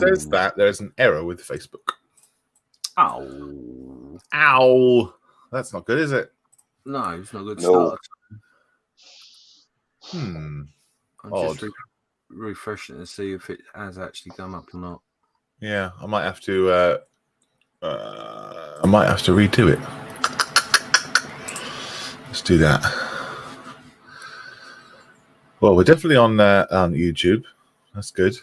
says that there's an error with Facebook. Oh. Ow. That's not good, is it? No, it's not a good No. start. I'm Odd. just refreshing to see if it has actually come up or not. Yeah, I might have to redo it. Let's do that. Well, we're definitely on YouTube. That's good.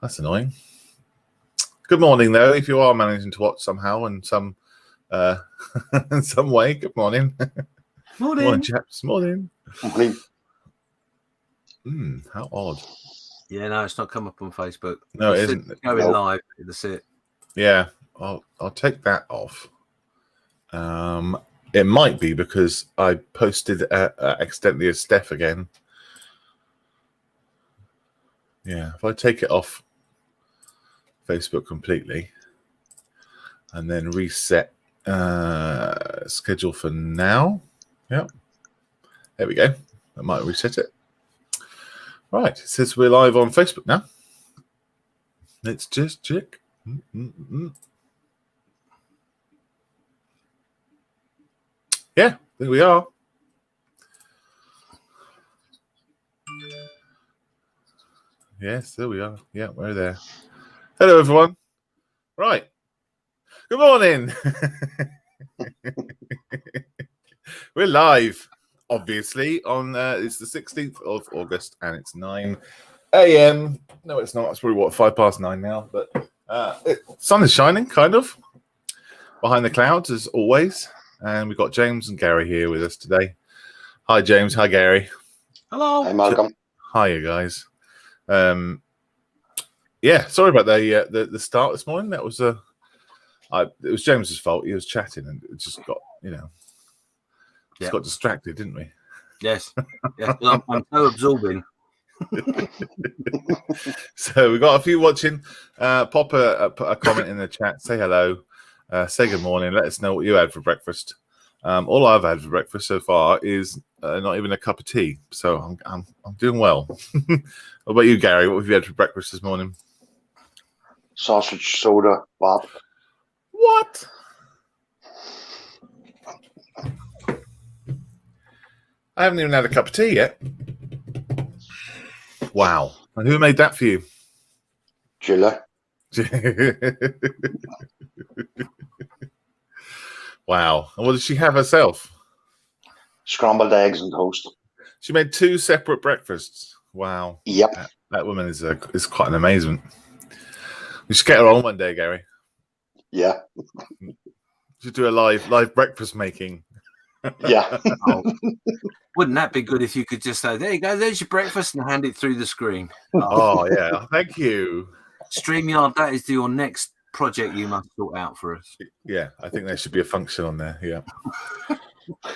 That's annoying. Good morning, though. If you are managing to watch somehow in some in some way, good morning. Morning, chaps. Morning. Morning. How odd. Yeah, no, it's not come up on Facebook. No, it isn't. Going live. That's it. Yeah, I'll take that off. It might be because I posted accidentally as Steph again. Yeah, if I take it off Facebook completely and then reset schedule for now. Yep. There we go. I might reset it. Right, it says we're live on Facebook now. Let's just check. Yeah, I think we are. Yes, there we are. Yeah, we're there. Hello, everyone. Right. Good morning. We're live, obviously, on it's the 16th of August, and it's 9 a.m. No, it's not. It's probably, 9:05 now, but sun is shining, kind of, behind the clouds, as always. And we've got James and Gary here with us today. Hi, James. Hi, Gary. Hello. Hi, Malcolm. Hi, you guys. Yeah, sorry about the start this morning. That was it was James's fault. He was chatting and it just got got distracted, didn't we? Yes. Yeah, I'm so absorbing. So we got a few watching. Pop a comment in the chat. Say hello. Say good morning. Let us know what you had for breakfast. All I've had for breakfast so far is not even a cup of tea. So I'm doing well. What about you, Gary? What have you had for breakfast this morning? Sausage, soda, Bob. What? I haven't even had a cup of tea yet. Wow. And who made that for you? Gilla. Wow. And what did she have herself? Scrambled eggs and toast. She made 2 separate breakfasts. Wow. Yep. That woman is quite an amazement. We should get her on one day, Gary. Yeah. We should do a live breakfast making. Yeah. Wouldn't that be good if you could just say, there you go, there's your breakfast, and hand it through the screen? Oh, yeah. Thank you. StreamYard, that is your next project you must sort out for us. Yeah, I think there should be a function on there. Yeah.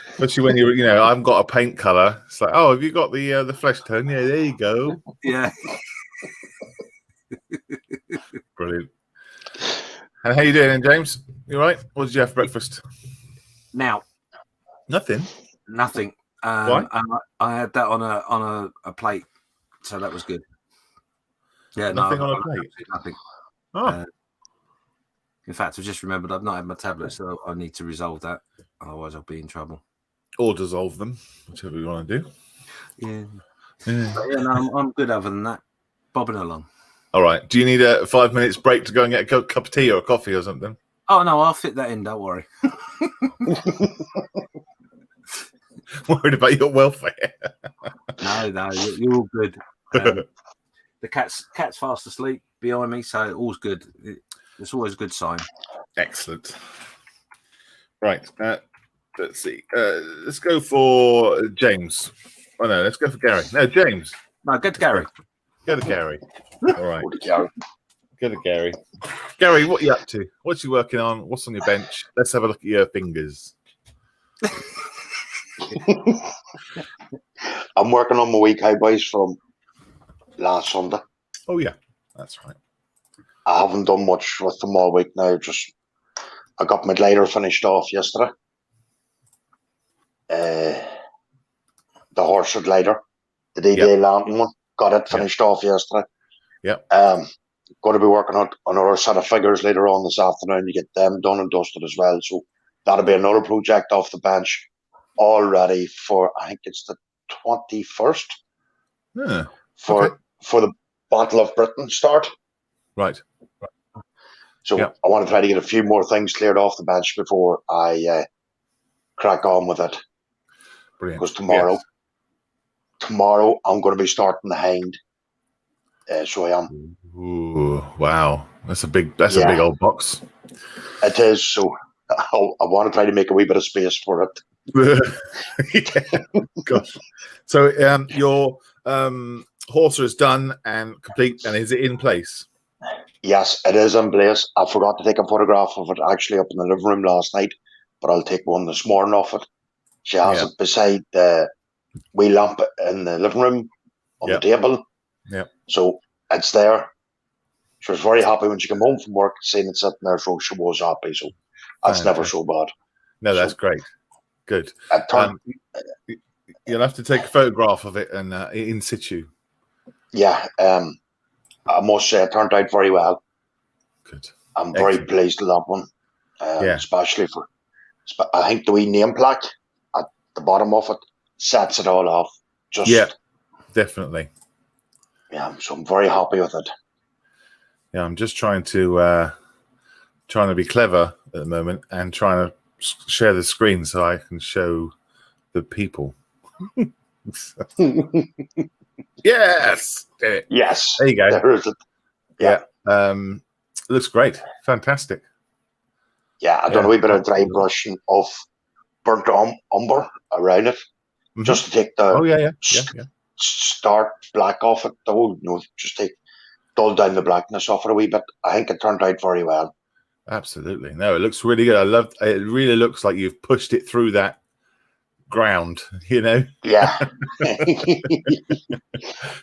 Especially when I haven't got a paint color. It's like, oh, have you got the flesh tone? Yeah, there you go. Yeah. Brilliant. And how you doing, James? You all right? What did you have for breakfast? Now, Nothing. Why? I had that on a plate, so that was good. Yeah, nothing on a plate. Nothing. Oh. In fact, I just remembered I've not had my tablet, so I need to resolve that. Otherwise, I'll be in trouble. Or dissolve them, whichever you want to do. Yeah. No, I'm good other than that. Bobbing along. All right. Do you need a 5 minutes break to go and get a cup of tea or a coffee or something? Oh, no, I'll fit that in. Don't worry. Worried about your welfare. No, you're all good. The cat's fast asleep behind me, so all's good. It's always a good sign. Excellent. Right. Let's see. Let's go for James. Oh, no, let's go for Gary. No, James. No, go to Gary. Go to Gary. All right. Gary. Go to Gary. Gary, what are you up to? What's you working on? What's on your bench? Let's have a look at your fingers. I'm working on my week high boys from last Sunday. Oh, yeah. That's right. I haven't done much with them all week now. I got my glider finished off yesterday. The horse glider, the D-Day lantern one, got it finished off yesterday. Yep. going to be working on another set of figures later on this afternoon to get them done and dusted as well. So that'll be another project off the bench, all ready for, I think it's the 21st for the Battle of Britain start. Right. So I want to try to get a few more things cleared off the bench before I crack on with it. Brilliant. Because tomorrow I'm going to be starting the Hind. So I am. Ooh, wow, that's a big old box. It is. So I want to try to make a wee bit of space for it. Gosh. So your Horser is done and complete, and is it in place? Yes, it is in place. I forgot to take a photograph of it actually up in the living room last night, but I'll take one this morning of it. She has it beside the wee lamp in the living room on the table. Yeah. So it's there. She was very happy when she came home from work, seeing it sitting there, so she was happy. So that's never so bad. No, that's great. Good. You'll have to take a photograph of it and in situ. Yeah. I must say it turned out very well. Good. I'm very pleased with that one. Especially for, I think the wee name plaque at the bottom of it sets it all off. Definitely. Yeah, so I'm very happy with it. Yeah, I'm just trying to be clever at the moment and trying to share the screen so I can show the people. Yes. Yes. There you go. There is it. Yeah. Looks great. Fantastic. Yeah, I've done a wee bit of dry brushing of burnt umber around it, just to take the start black off it. Just dull down the blackness off it a wee bit. I think it turned out very well. Absolutely. No, it looks really good. It really looks like you've pushed it through that ground, Yeah.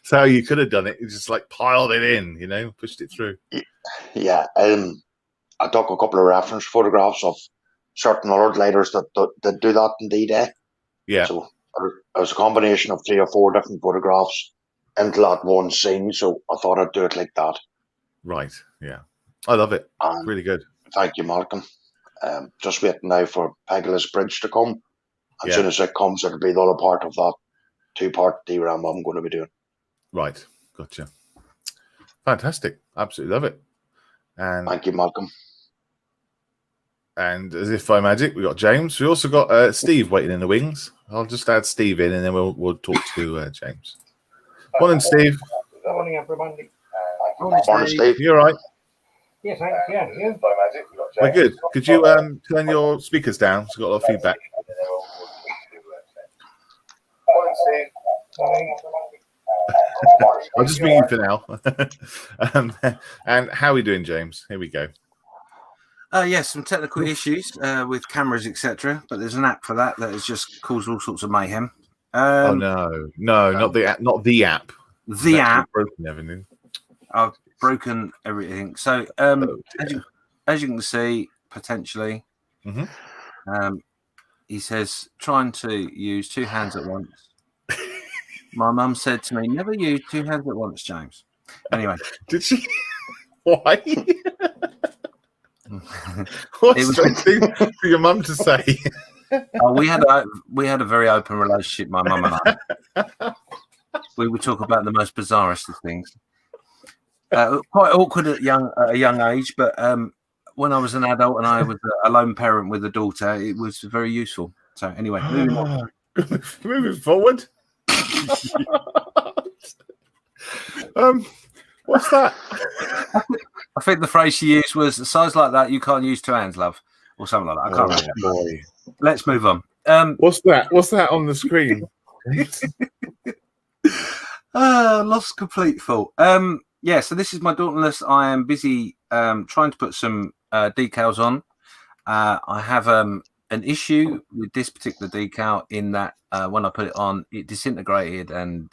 So you could have done it. You just like piled it in, pushed it through. Yeah. I took a couple of reference photographs of certain other lighters that do that indeed. Yeah. So it was a combination of 3 or 4 different photographs into that one scene. So I thought I'd do it like that. Right. Yeah. I love it. Really good. Thank you, Malcolm. Just waiting now for Pegasus Bridge to come. As soon as it comes, it'll be the other part of that 2-part DRAM I'm going to be doing. Right. Gotcha. Fantastic. Absolutely love it. And thank you, Malcolm. And as if by magic, we got James. We also got Steve waiting in the wings. I'll just add Steve in, and then we'll talk to James. Morning, Steve. Good morning, everybody. Morning, Steve. You all right? Yes, thanks. Yeah, you. We're good. Could you turn your speakers down? It's got a lot of feedback. Morning, Steve. I'll just mute you for now. And how are we doing, James? Here we go. Yes, some technical issues with cameras, etc. But there's an app for that has just caused all sorts of mayhem. Oh no, not the app. Not the app. The app. Broken everything. I've broken everything. So as you can see, potentially, he says trying to use 2 hands at once. My mum said to me, "Never use 2 hands at once, James." Anyway, did she? Why? What's the thing for your mum to say? We had a very open relationship, my mum and I. We would talk about the most bizarrest of things. Quite awkward at a young age, but when I was an adult and I was a lone parent with a daughter, it was very useful. So anyway, moving on. Moving forward. What's that? I think the phrase she used was "a size like that you can't use 2 hands, love," or something like that. I can't remember. Let's move on. What's that? What's that on the screen? Lost complete thought. So this is my daughterless. I am busy trying to put some decals on. I have an issue with this particular decal in that when I put it on, it disintegrated, and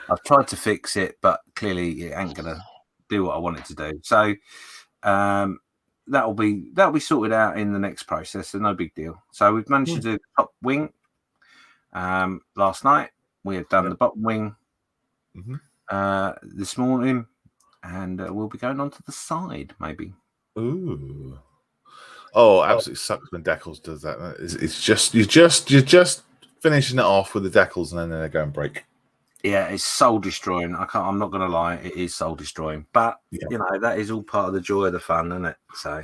I've tried to fix it, but clearly it ain't gonna do what I want it to do. So that'll be sorted out in the next process. So no big deal. So we've managed to do the top wing last night. We have done the bottom wing this morning, and we'll be going on to the side, maybe. Ooh. Oh, absolutely sucks when decals does that. It's just you're just finishing it off with the decals, and then they go and break. Yeah, it's soul destroying. I'm not gonna lie, it is soul destroying. But you know, that is all part of the joy of the fun, isn't it? So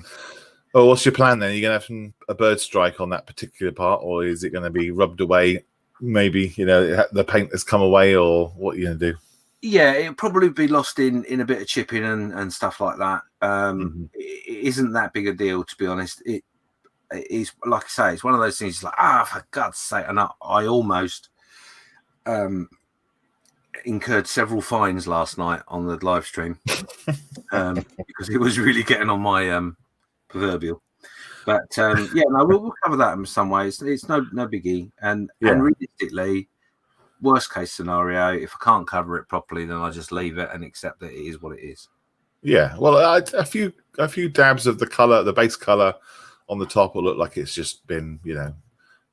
Oh, what's your plan then? Are you gonna have a bird strike on that particular part, or is it gonna be rubbed away? Maybe, you know, the paint has come away, or what are you gonna do? yeah, it'll probably be lost in a bit of chipping and stuff like that. It isn't that big a deal, to be honest. It is, like I say, it's one of those things like, for God's sake. And I almost incurred several fines last night on the live stream because it was really getting on my proverbial. But yeah, no, we'll cover that in some ways. It's no biggie. And realistically, worst case scenario, if I can't cover it properly, then I just leave it and accept that it is what it is. Yeah, well, a few dabs of the color, the base color on the top will look like it's just been, you know,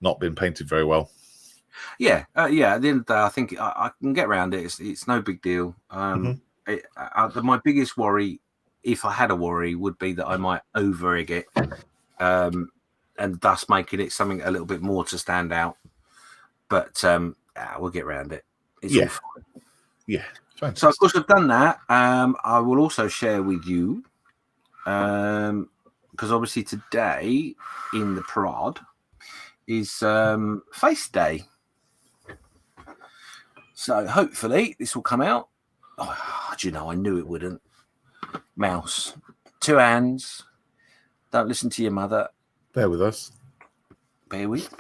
not been painted very well. Yeah, yeah. At the end of the day, I think I can get around it. It's no big deal. My biggest worry, if I had a worry, would be that I might over-egg it, and thus making it something a little bit more to stand out. But we'll get around it. It's all fine. Yeah. Fantastic. So of course I've done that. I will also share with you, because obviously today in the prod is Face Day. So hopefully this will come out. Oh, do you know, I knew it wouldn't. Mouse, 2 hands. Don't listen to your mother. Bear with us. Bear with.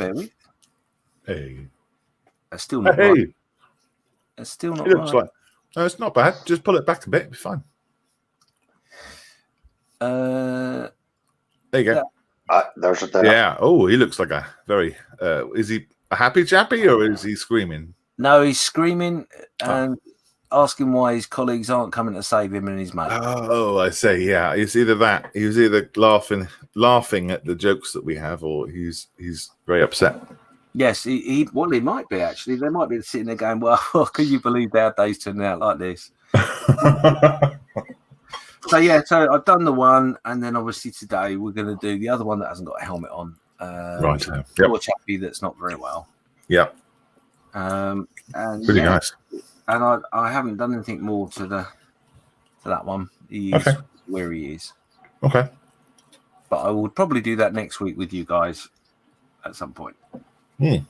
Hey. That's still not right. That's still not It looks right. like. No, it's not bad. Just pull it back a bit. It'll be fine. There you go. There's it there. Yeah. Oh, he looks like a very. Is he a happy chappy or is he screaming? No, he's screaming and asking why his colleagues aren't coming to save him and his mate. Oh, I say, yeah. It's either that. He was either laughing at the jokes that we have, or he's very upset. Yes, he might be actually. They might be sitting there going, "Well, can you believe our days turned out like this?" So I've done the one, and then obviously today we're going to do the other one that hasn't got a helmet on. Right. Poor chappy that's not very well. Yep. And pretty nice. And I haven't done anything more to that one. He's where he is. Okay. But I would probably do that next week with you guys at some point. I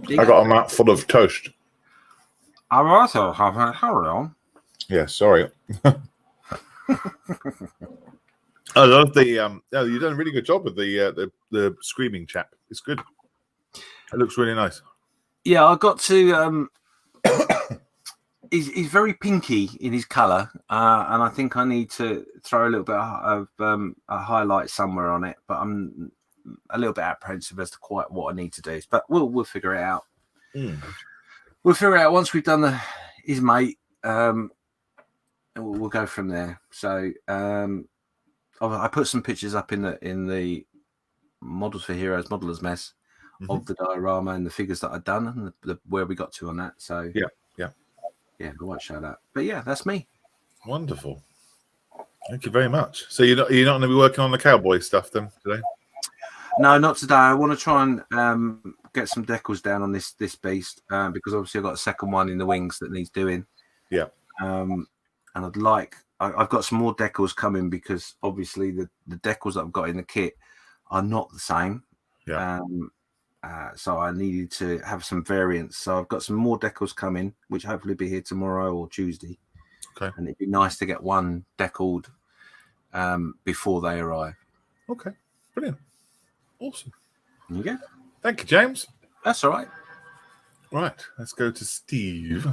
got a mouth full of toast. I also have a hurry on. Yeah, sorry. I love the you've done a really good job with the screaming chap. It's good. It looks really nice. Yeah, I got to he's very pinky in his colour, and I think I need to throw a little bit of a highlight somewhere on it, but I'm a little bit apprehensive as to quite what I need to do. But we'll figure it out. We'll figure it out once we've done his mate, and we'll go from there. So I put some pictures up in the Models for Heroes Modelers mess of the diorama and the figures that I've done and the where we got to on that. So yeah, I won't show that. But yeah, that's me. Wonderful. Thank you very much. So you're not going to be working on the cowboy stuff then today? No, not today. I want to try and get some decals down on this beast because obviously I've got a second one in the wings that needs doing. Yeah. And I've got some more decals coming because obviously the decals that I've got in the kit are not the same. Yeah. So I needed to have some variants. So I've got some more decals coming, which hopefully be here tomorrow or Tuesday. Okay. And it'd be nice to get one decaled before they arrive. Okay. Brilliant. Awesome. There you go. Thank you, James. That's all right. Right. Let's go to Steve.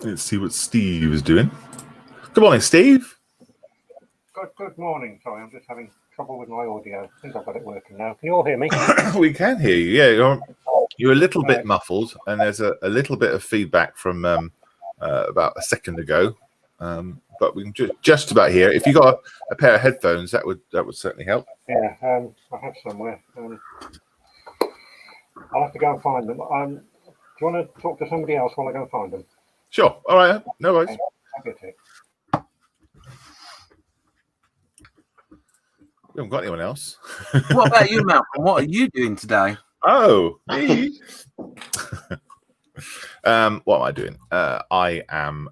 Let's see what Steve is doing. Good morning, Steve. Good morning. Sorry, I'm just having trouble with my audio. I think I've got it working now. Can you all hear me? We can hear you. Yeah, you're a little bit muffled, and there's a little bit of feedback from about a second ago. But we can just about hear. If you got a pair of headphones, that would certainly help. Yeah, I have somewhere. I'll have to go and find them. Do you want to talk to somebody else while I go and find them? Sure. All right. No worries. Okay, I'll get it. We haven't got anyone else. What about you, Malcolm? What are you doing today? Oh, me. What am I doing? I am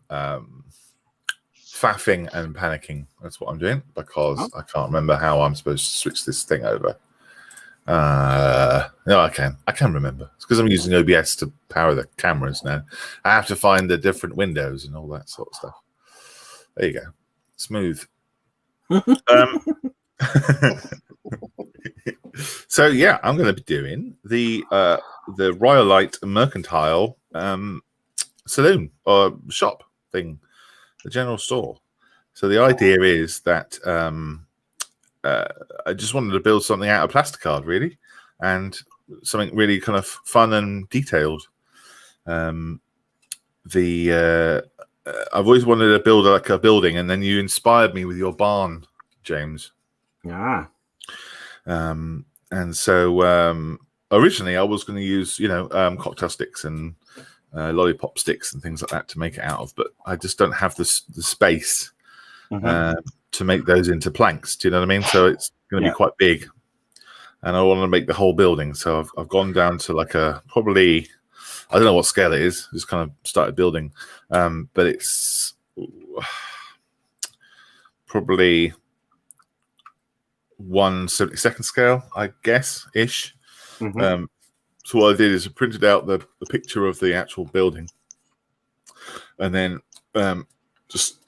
faffing and panicking. That's what I'm doing because I can't remember how I'm supposed to switch this thing over. No, I can remember. It's because I'm using OBS to power the cameras now. I have to find the different windows and all that sort of stuff. There you go. Smooth. So yeah, I'm going to be doing the Rhyolite Mercantile saloon or shop thing, the general store. So the idea is that I just wanted to build something out of plasticard, really, and something really kind of fun and detailed. I've always wanted to build like a building, and then you inspired me with your barn, James. Yeah. And so originally I was going to use, cocktail sticks and lollipop sticks and things like that to make it out of, but I just don't have the space to make those into planks. Do you know what I mean? So it's going to be quite big, and I want to make the whole building. So I've gone down to like probably, I don't know what scale it is. Just kind of started building, but it's probably 1/72 scale, I guess, ish. So what I did is I printed out the picture of the actual building, and then just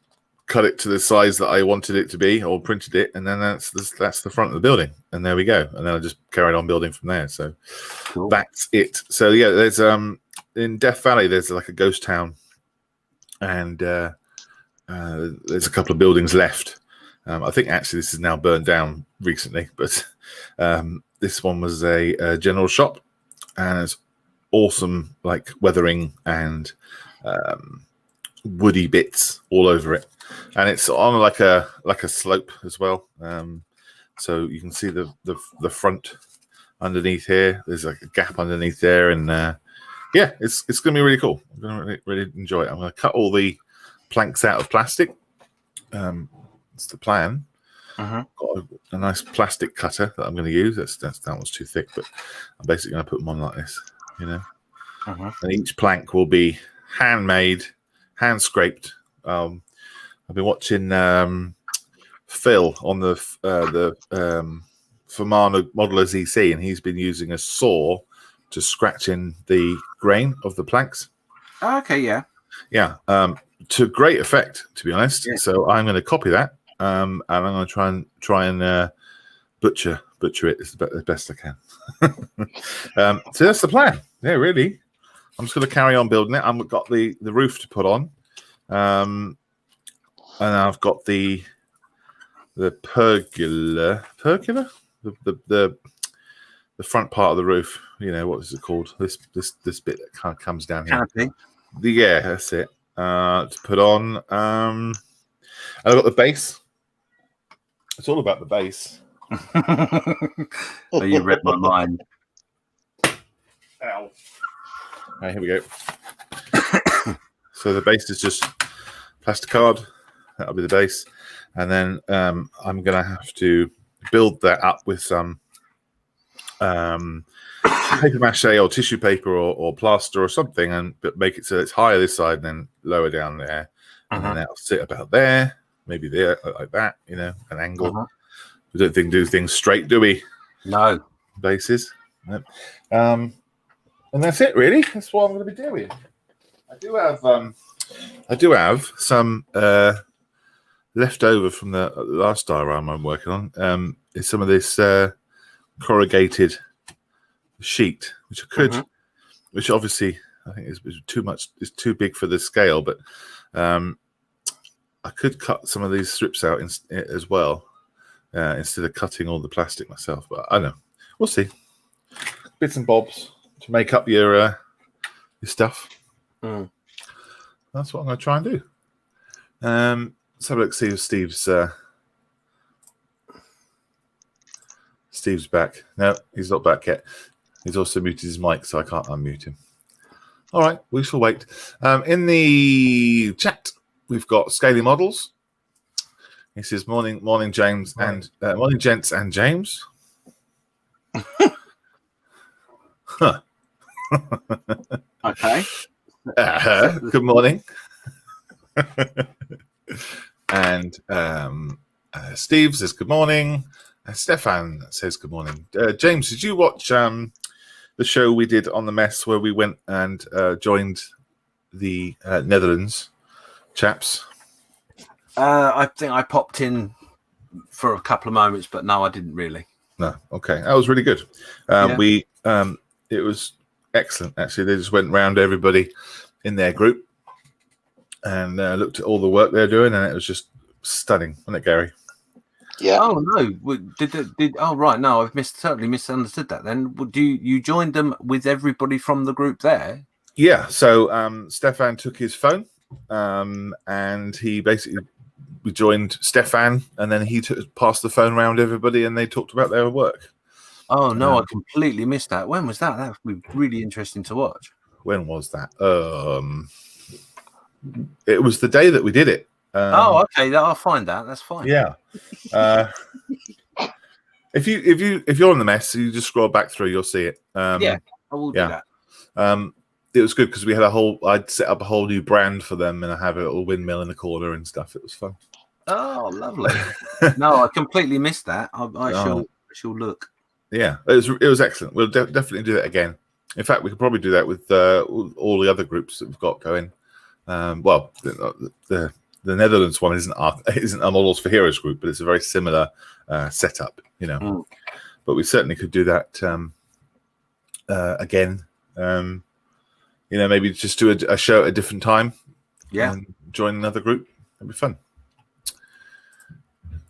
cut it to the size that I wanted it to be, or printed it, and then that's the front of the building, and there we go. And then I just carried on building from there. So that's it. So yeah, there's in Death Valley there's like a ghost town, and there's a couple of buildings left. I think actually this is now burned down recently, but this one was a general shop, and it's awesome, like weathering and woody bits all over it, and it's on like a slope as well. So you can see the front underneath here. There's like a gap underneath there, and yeah, it's going to be really cool. I'm going to really enjoy it. I'm going to cut all the planks out of plastic. That's the plan. Got a nice plastic cutter that I'm going to use. That one's too thick, but I'm basically going to put them on like this, And each plank will be handmade, hand scraped. I've been watching Phil on the Fermana Modelers EC, and he's been using a saw to scratch in the grain of the planks. Oh, okay, yeah. To great effect, to be honest. Yeah. So I'm going to copy that, and I'm going to try and butcher it as best I can. So that's the plan. Yeah, really. I'm just going to carry on building it. I've got the roof to put on, and I've got the pergola, the front part of the roof. What is it called? This bit that kind of comes down here. Canopy. Yeah, that's it. To put on. And I've got the base. It's all about the base. So you read my mind. Ow. Right, here we go. So the base is just plasticard. That'll be the base. And then I'm going to have to build that up with some paper mache or tissue paper or plaster or something, and make it so it's higher this side and then lower down there, and then that'll sit about there, maybe there, like that, an angle. We don't do things straight, do we? No. Bases. Nope. And that's it, really. That's what I'm going to be doing. I do have some left over from the last diorama I'm working on. Is some of this corrugated sheet, which I could, which obviously I think is too much, is too big for the scale, but I could cut some of these strips out as well, instead of cutting all the plastic myself. But I don't know, we'll see. Bits and bobs to make up your stuff. That's what I'm going to try and do. Let's have a look, see if Steve's back. No, he's not back yet. He's also muted his mic, so I can't unmute him. All right, we shall wait. In the chat, we've got scaling models. He says, morning, James, and morning, gents and James. Huh. Okay. Good morning. And Steve says, good morning. Stefan says, good morning. James, did you watch the show we did on the mess where we went and joined the Netherlands chaps? I think I popped in for a couple of moments, but no, I didn't really. No, okay, that was really good. Yeah. It was excellent. Actually, they just went round everybody in their group and looked at all the work they're doing, and it was just stunning, wasn't it, Gary? Yeah. Oh no! Did oh right? No, I've totally misunderstood that. Then, you joined them with everybody from the group there? Yeah. So Stefan took his phone, and he basically we joined Stefan, and then he passed the phone around everybody, and they talked about their work. Oh no, I completely missed that. When was that? That would be really interesting to watch. When was that? It was the day that we did it. Oh, okay. I'll find that. That's fine. Yeah. If you're on the mess, you just scroll back through, you'll see it. Yeah, I will do that. It was good because we had I'd set up a whole new brand for them, and I have a little windmill in the corner and stuff. It was fun. Oh, lovely. No, I completely missed that. I shall look. Yeah, it was excellent. We'll definitely do that again. In fact, we could probably do that with all the other groups that we've got going. Well, the Netherlands one isn't a Models for Heroes group, but it's a very similar setup, you know. Mm. But we certainly could do that again. You know, maybe just do a show at a different time. Yeah, and join another group. It'd be fun.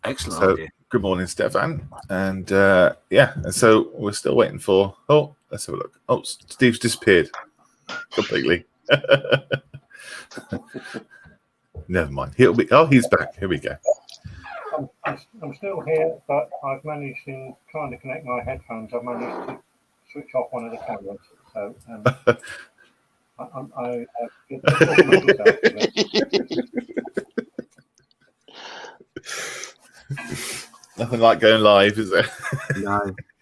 Excellent So, idea. good morning, Stefan. And yeah, and so we're still waiting for. Oh, let's have a look. Oh, Steve's disappeared completely. Never mind. He'll be. Oh, he's back. Here we go. I'm still here, but I've managed, in trying to connect my headphones, I've managed to switch off one of the cameras. So I get Nothing like going live, is there?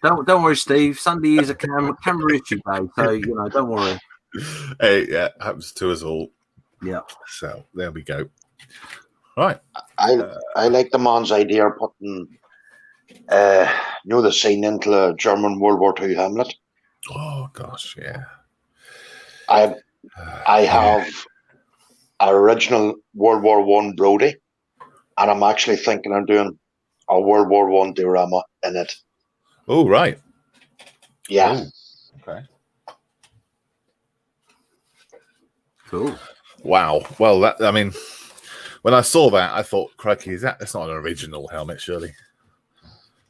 No, don't worry, Steve. Sunday is a camera issue day, so don't worry. Hey, yeah, happens to us all. Yeah. So there we go. Right. I like the man's idea of putting the scene into a German World War II Hamlet. Oh gosh, yeah. I have original World War I Brody, and I'm actually thinking of doing a World War I diorama in it. Oh right. Yeah. Oh, okay. Cool. Wow. Well, when I saw that, I thought, crikey, that's not an original helmet, surely.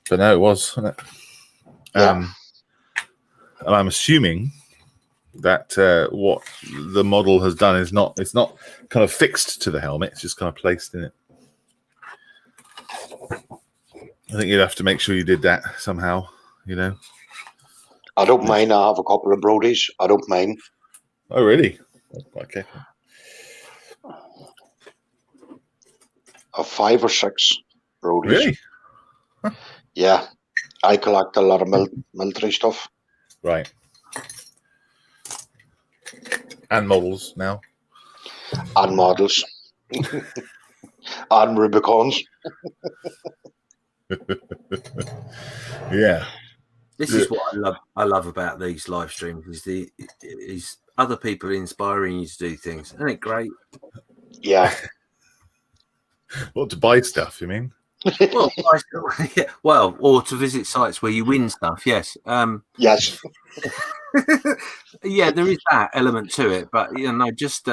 But no, it was, wasn't it? Yeah. And I'm assuming that what the model has done is it's not kind of fixed to the helmet, it's just kind of placed in it. I think you'd have to make sure you did that somehow, I don't mind. I have a couple of Brodies. I don't mind. Oh, really? Okay. 5 or 6 Brodies. Really? Huh. Yeah. I collect a lot of military stuff. Right. And models now. And models. And Rubicons. Yeah. This is what I love about these live streams is other people inspiring you to do things. Isn't it great? Yeah. What, to buy stuff, you mean? Well, or to visit sites where you win stuff. Yes. Yes. Yeah, there is that element to it, but just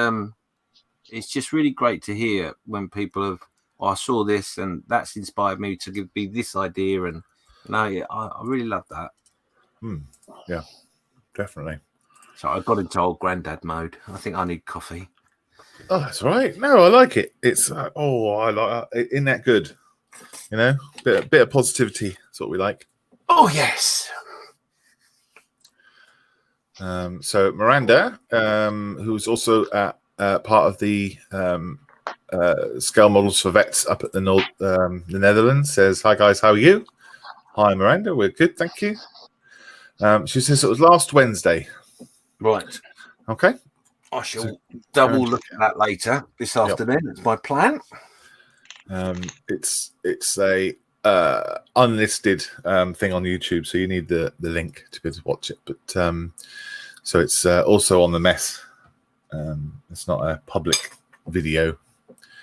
it's just really great to hear when people have. I saw this, and that's inspired me to give me this idea, and I really love that. Yeah, definitely. So I got into old granddad mode. I think I need coffee. Oh, that's right. No, I like it. It's I like it. Isn't that good? Bit of positivity. That's what we like. Oh yes. So Miranda, who's also part of the scale models for vets up at the Netherlands says, "Hi guys, how are you?" Hi Miranda, we're good, thank you. She says it was last Wednesday. Right. Okay. I shall double look at that later this afternoon. That's my plan. It's a unlisted thing on YouTube, so you need the link to be able to watch it. But so it's also on the mess. It's not a public video.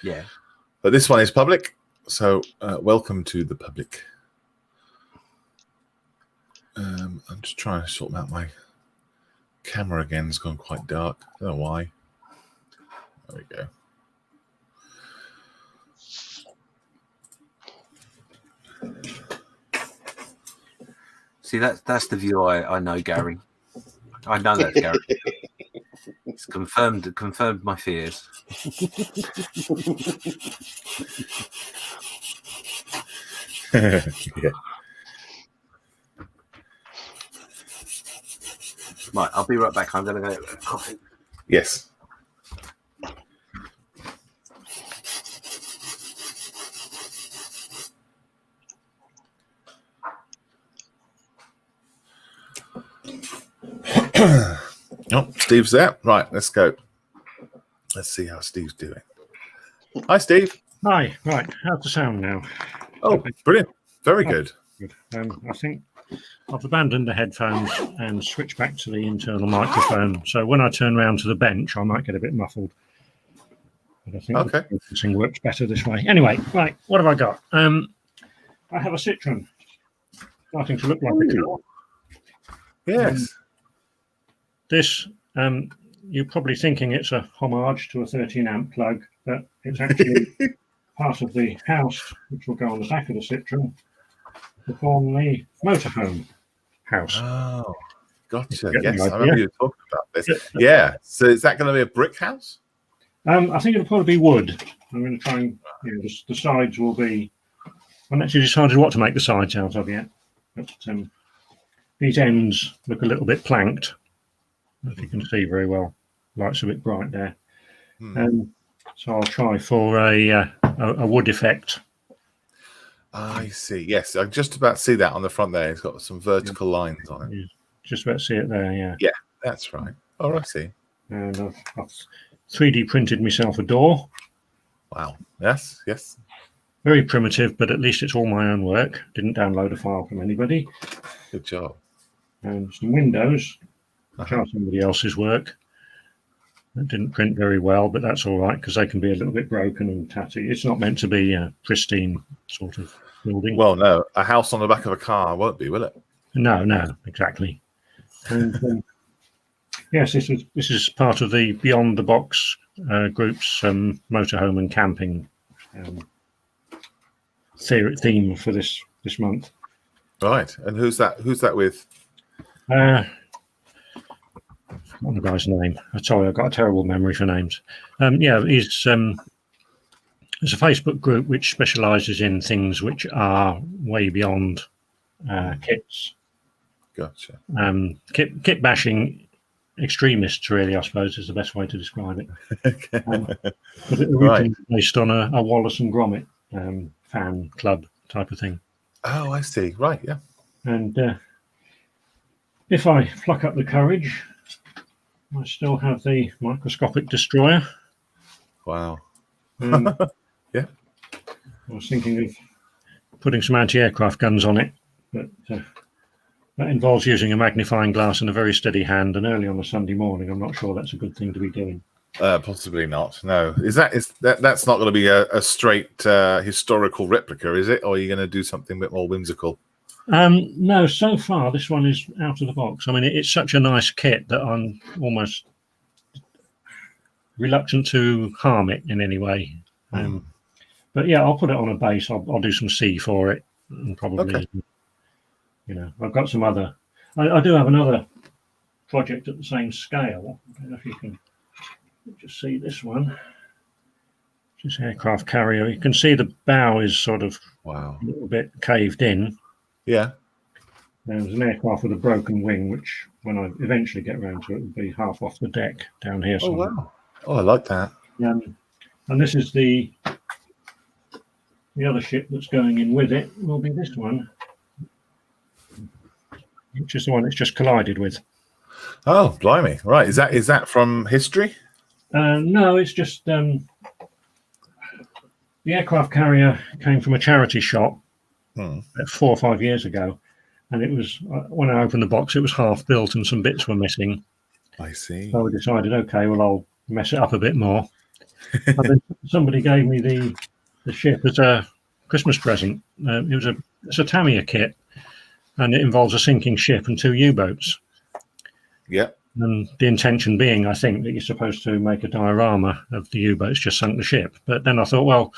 Yeah. But this one is public, so welcome to the public. I'm just trying to sort out my camera again. It's gone quite dark. I don't know why. There we go. See, that's the view I know, Gary. I know that's Gary. It's confirmed my fears. Yeah. Right, I'll be right back. I'm going to go get a coffee. Yes. Oh, Steve's there. Right, let's go. Let's see how Steve's doing. Hi, Steve. Hi. Right, how's the sound now? Oh, brilliant. Very good. Good. I think I've abandoned the headphones and switched back to the internal microphone. So when I turn around to the bench, I might get a bit muffled. But I think this thing works better this way. Anyway, right, what have I got? I have a Citroen. Starting to look like a car. Yes. This, you're probably thinking it's a homage to a 13 amp plug, but it's actually part of the house, which will go on the back of the Citroen, to form the motorhome house. Oh, gotcha. Get Yes, the I idea. remember you talking about this. Yeah. So is that going to be a brick house? I think it'll probably be wood. I'm going to try and, the sides will be. I haven't actually decided what to make the sides out of yet. But these ends look a little bit planked, if you can see very well. Light's a bit bright there. So I'll try for a wood effect. I see. Yes, I just about see that on the front there. It's got some vertical lines on it. You just about see it there, yeah. Yeah, that's right. Oh, I see. And I've 3D printed myself a door. Wow. Yes, yes. Very primitive, but at least it's all my own work. Didn't download a file from anybody. Good job. And some windows, which are somebody else's work. That didn't print very well, but that's all right because they can be a little bit broken and tatty. It's not meant to be a pristine sort of building. Well, no, a house on the back of a car won't be, will it? No, exactly. And yes, this is part of the Beyond the Box group's motorhome and camping theme for this month. Right. And who's that with? What the guy's name? Sorry, I've got a terrible memory for names. He's there's a Facebook group which specialises in things which are way beyond kits. Gotcha. Kit bashing extremists, really, I suppose, is the best way to describe it. Okay. But it originally based on a Wallace and Gromit fan club type of thing. Oh, I see. Right, yeah. And if I pluck up the courage, I still have the microscopic destroyer. Wow. Yeah. I was thinking of putting some anti-aircraft guns on it, but that involves using a magnifying glass and a very steady hand. And early on a Sunday morning, I'm not sure that's a good thing to be doing. Possibly not. No. That's not going to be a straight historical replica, is it? Or are you going to do something a bit more whimsical? No, so far this one is out of the box. I mean, it's such a nice kit that I'm almost reluctant to harm it in any way. But yeah, I'll put it on a base. I'll do some C for it, and probably, I've got some other. I do have another project at the same scale. I don't know if you can just see this one. This aircraft carrier. You can see the bow is sort of a little bit caved in. Yeah. There's an aircraft with a broken wing, which when I eventually get around to it, will be half off the deck down here. Oh, wow. Oh, I like that. And this is the other ship that's going in with it. Will be this one, which is the one it's just collided with. Oh, blimey! Right, is that from history? No, it's just the aircraft carrier came from a charity shop 4 or 5 years ago, and it was when I opened the box, it was half built and some bits were missing. I see. So I decided, okay, well, I'll mess it up a bit more. And then somebody gave me the ship as a Christmas present. It's a Tamiya kit, and it involves a sinking ship and 2 U-boats. Yeah. And the intention being, I think, that you're supposed to make a diorama of the U-boats just sunk the ship. But then I thought, well,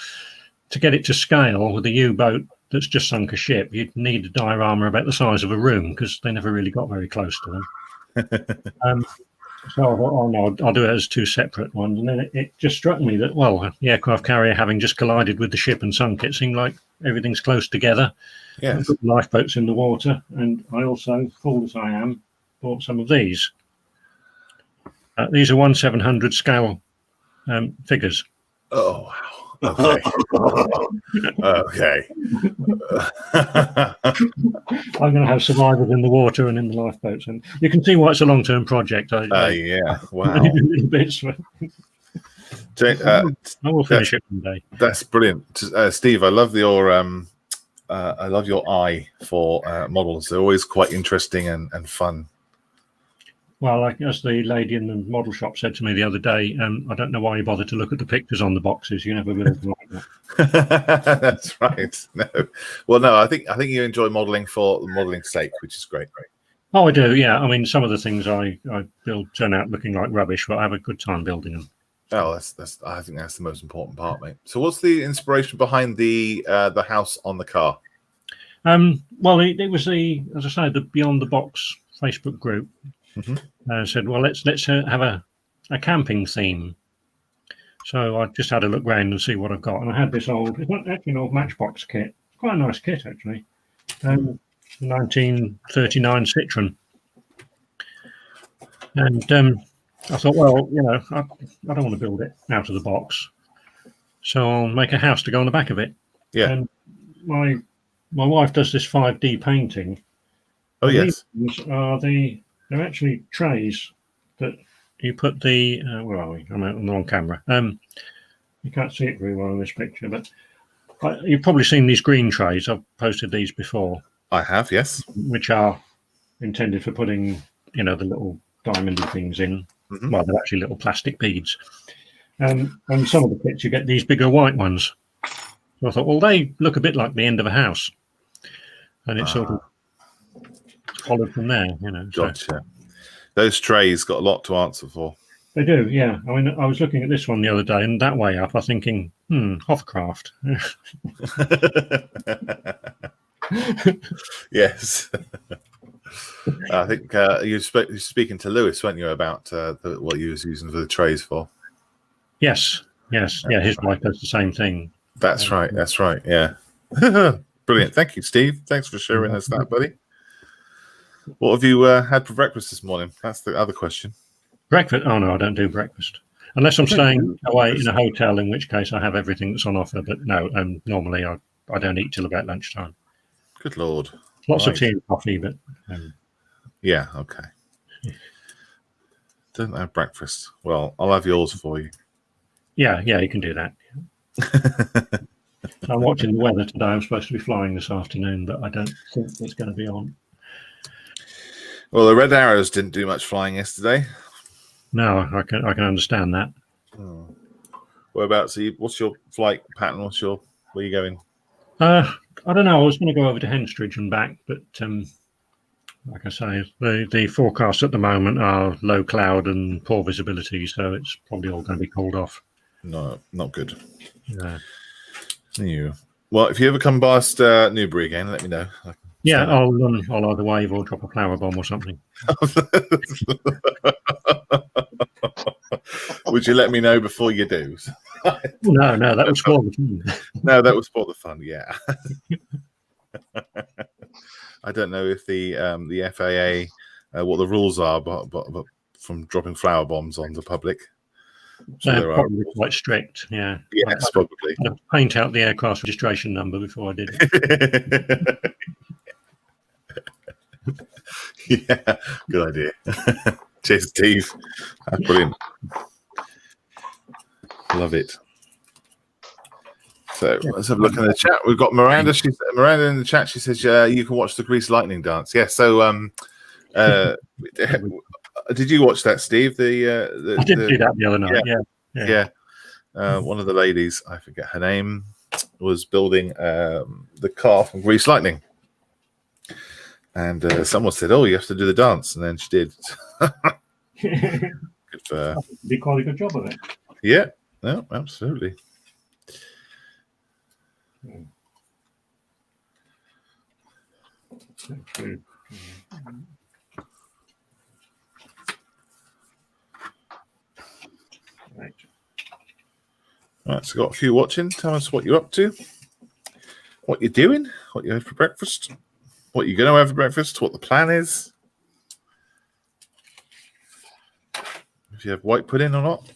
to get it to scale with a U-boat that's just sunk a ship, you'd need a diorama about the size of a room, because they never really got very close to them. So I thought, oh no, I'll do it as 2 separate ones. And then it just struck me that, well, the aircraft carrier having just collided with the ship and sunk it, seemed like everything's close together. Yes. I put the lifeboats in the water, and I also, fool as I am, bought some of these. These are 1/700 scale figures. Oh, wow. Okay. Okay. I'm going to have survivors in the water and in the lifeboats, and you can see why it's a long-term project. Yeah. Wow. Bits for, I will finish it one day. That's brilliant, Steve. I love your eye for models. They're always quite interesting and fun. Well, like as the lady in the model shop said to me the other day, I don't know why you bother to look at the pictures on the boxes. You never will like that. That's right. No, well, no. I think you enjoy modeling for the modeling's sake, which is great. Oh, I do. Yeah. I mean, some of the things I build turn out looking like rubbish, but I have a good time building them. Oh, that's. I think that's the most important part, mate. So, what's the inspiration behind the house on the car? Well, it was as I say, the Beyond the Box Facebook group. Said, well, let's have a camping theme. So I just had a look round and see what I've got, and I had this it's not actually an old Matchbox kit. It's quite a nice kit actually. 1939 Citroen, and I thought, well, I don't want to build it out of the box, so I'll make a house to go on the back of it. Yeah. And my wife does this 5D painting. Oh, yes. These are they're actually trays that you put the where are we? I'm out on the wrong camera. You can't see it very well in this picture, but you've probably seen these green trays. I've posted these before. I have, yes. Which are intended for putting, the little diamondy things in. Well, they're actually little plastic beads. And some of the kits you get these bigger white ones. So I thought, well, they look a bit like the end of a house, and it's sort of followed from there, Gotcha. So. Those trays got a lot to answer for. They do, yeah. I mean, I was looking at this one the other day, and that way up, I was thinking, Hovercraft. Yes. I think you were speaking to Lewis, weren't you, about what you was using for the trays for? Yes. Yeah, his wife does the same thing. That's right. Yeah. Brilliant. Thank you, Steve. Thanks for sharing us that, buddy. What have you had for breakfast this morning? That's the other question. Breakfast? Oh, no, I don't do breakfast. Unless I'm staying away in a hotel, in which case I have everything that's on offer. But no, normally I don't eat till about lunchtime. Good Lord. Lots of tea and coffee, but... yeah, okay. Don't have breakfast. Well, I'll have yours for you. Yeah, you can do that. So I'm watching the weather today. I'm supposed to be flying this afternoon, but I don't think it's going to be on. Well, the Red Arrows didn't do much flying yesterday. No, I can understand that. Whereabouts? What's your flight pattern? Where are you going? I don't know. I was going to go over to Henstridge and back, but like I say, the forecasts at the moment are low cloud and poor visibility, so it's probably all going to be called off. No, not good. Yeah. Well, if you ever come past Newbury again, let me know. Yeah, I'll either wave or drop a flower bomb or something. Would you let me know before you do? No, that was for the fun. No, that was for the fun. Yeah. I don't know if the FAA what the rules are, but from dropping flower bombs on the public. So They're there are. probably quite strict. Yeah. Yes, probably. I'd paint out the aircraft registration number before I did it. Yeah, good idea. Cheers, Steve. That's brilliant. Love it. So let's have a look in the chat. We've got Miranda. Miranda in the chat. She says you can watch the Grease Lightning dance. Yeah. So did you watch that, Steve? I did do that the other night. Yeah. One of the ladies, I forget her name, was building the car from Grease Lightning. And someone said, "Oh, you have to do the dance," and then she did. Good for her. Did quite a good job of it. Yeah, no, absolutely. Right, so got a few watching. Tell us what you're up to, what you're doing, what you have for breakfast, what you're going to have for breakfast, what the plan is, if you have white pudding or not.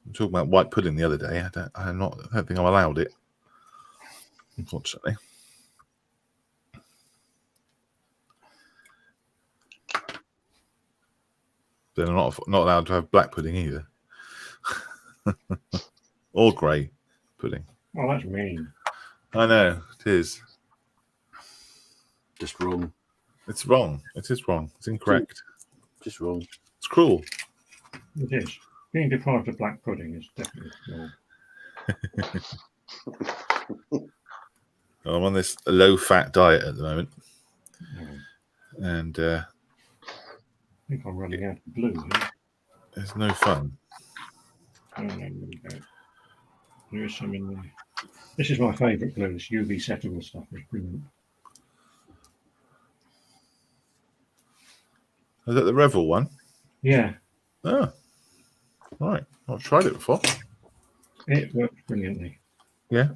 I'm talking about white pudding the other day. I don't think I'm allowed it, unfortunately. Then I'm not allowed to have black pudding either. Or grey pudding. Oh, that's mean. I know, it is. Just wrong. It's wrong. It is wrong. It's incorrect. Just wrong. It's cruel. It is. Being deprived of black pudding is definitely wrong. I'm on this low-fat diet at the moment. And I think I'm running out of blue here. it's no fun. Oh, no, there we go. There is some in there. This is my favourite blue. This UV settable stuff is brilliant. Is that the Revel one? Yeah, Oh, right. I've tried it before. it works brilliantly. Yeah.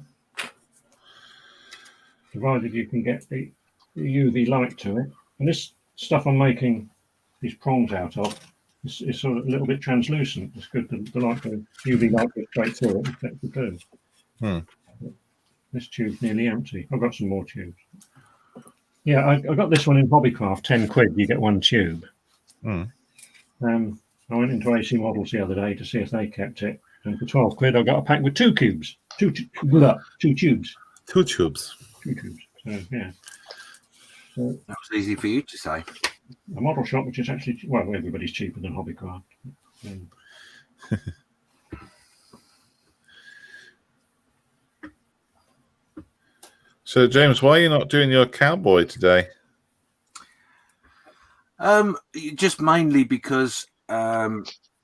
Provided you can get the UV light to it. And this stuff I'm making these prongs out of is sort of a little bit translucent. It's good. The light, the UV light goes straight through it. It's the glue. This tube's nearly empty. I've got some more tubes. Yeah, I got this one in Hobbycraft. 10 quid, you get one tube. I went into AC Models the other day to see if they kept it, and for 12 quid, I got a pack with two tubes. Two tubes. Two tubes. Two tubes. So yeah. So That was easy for you to say. a model shop, which is actually everybody's cheaper than Hobbycraft. So, James, why are you not doing your cowboy today? Just mainly because I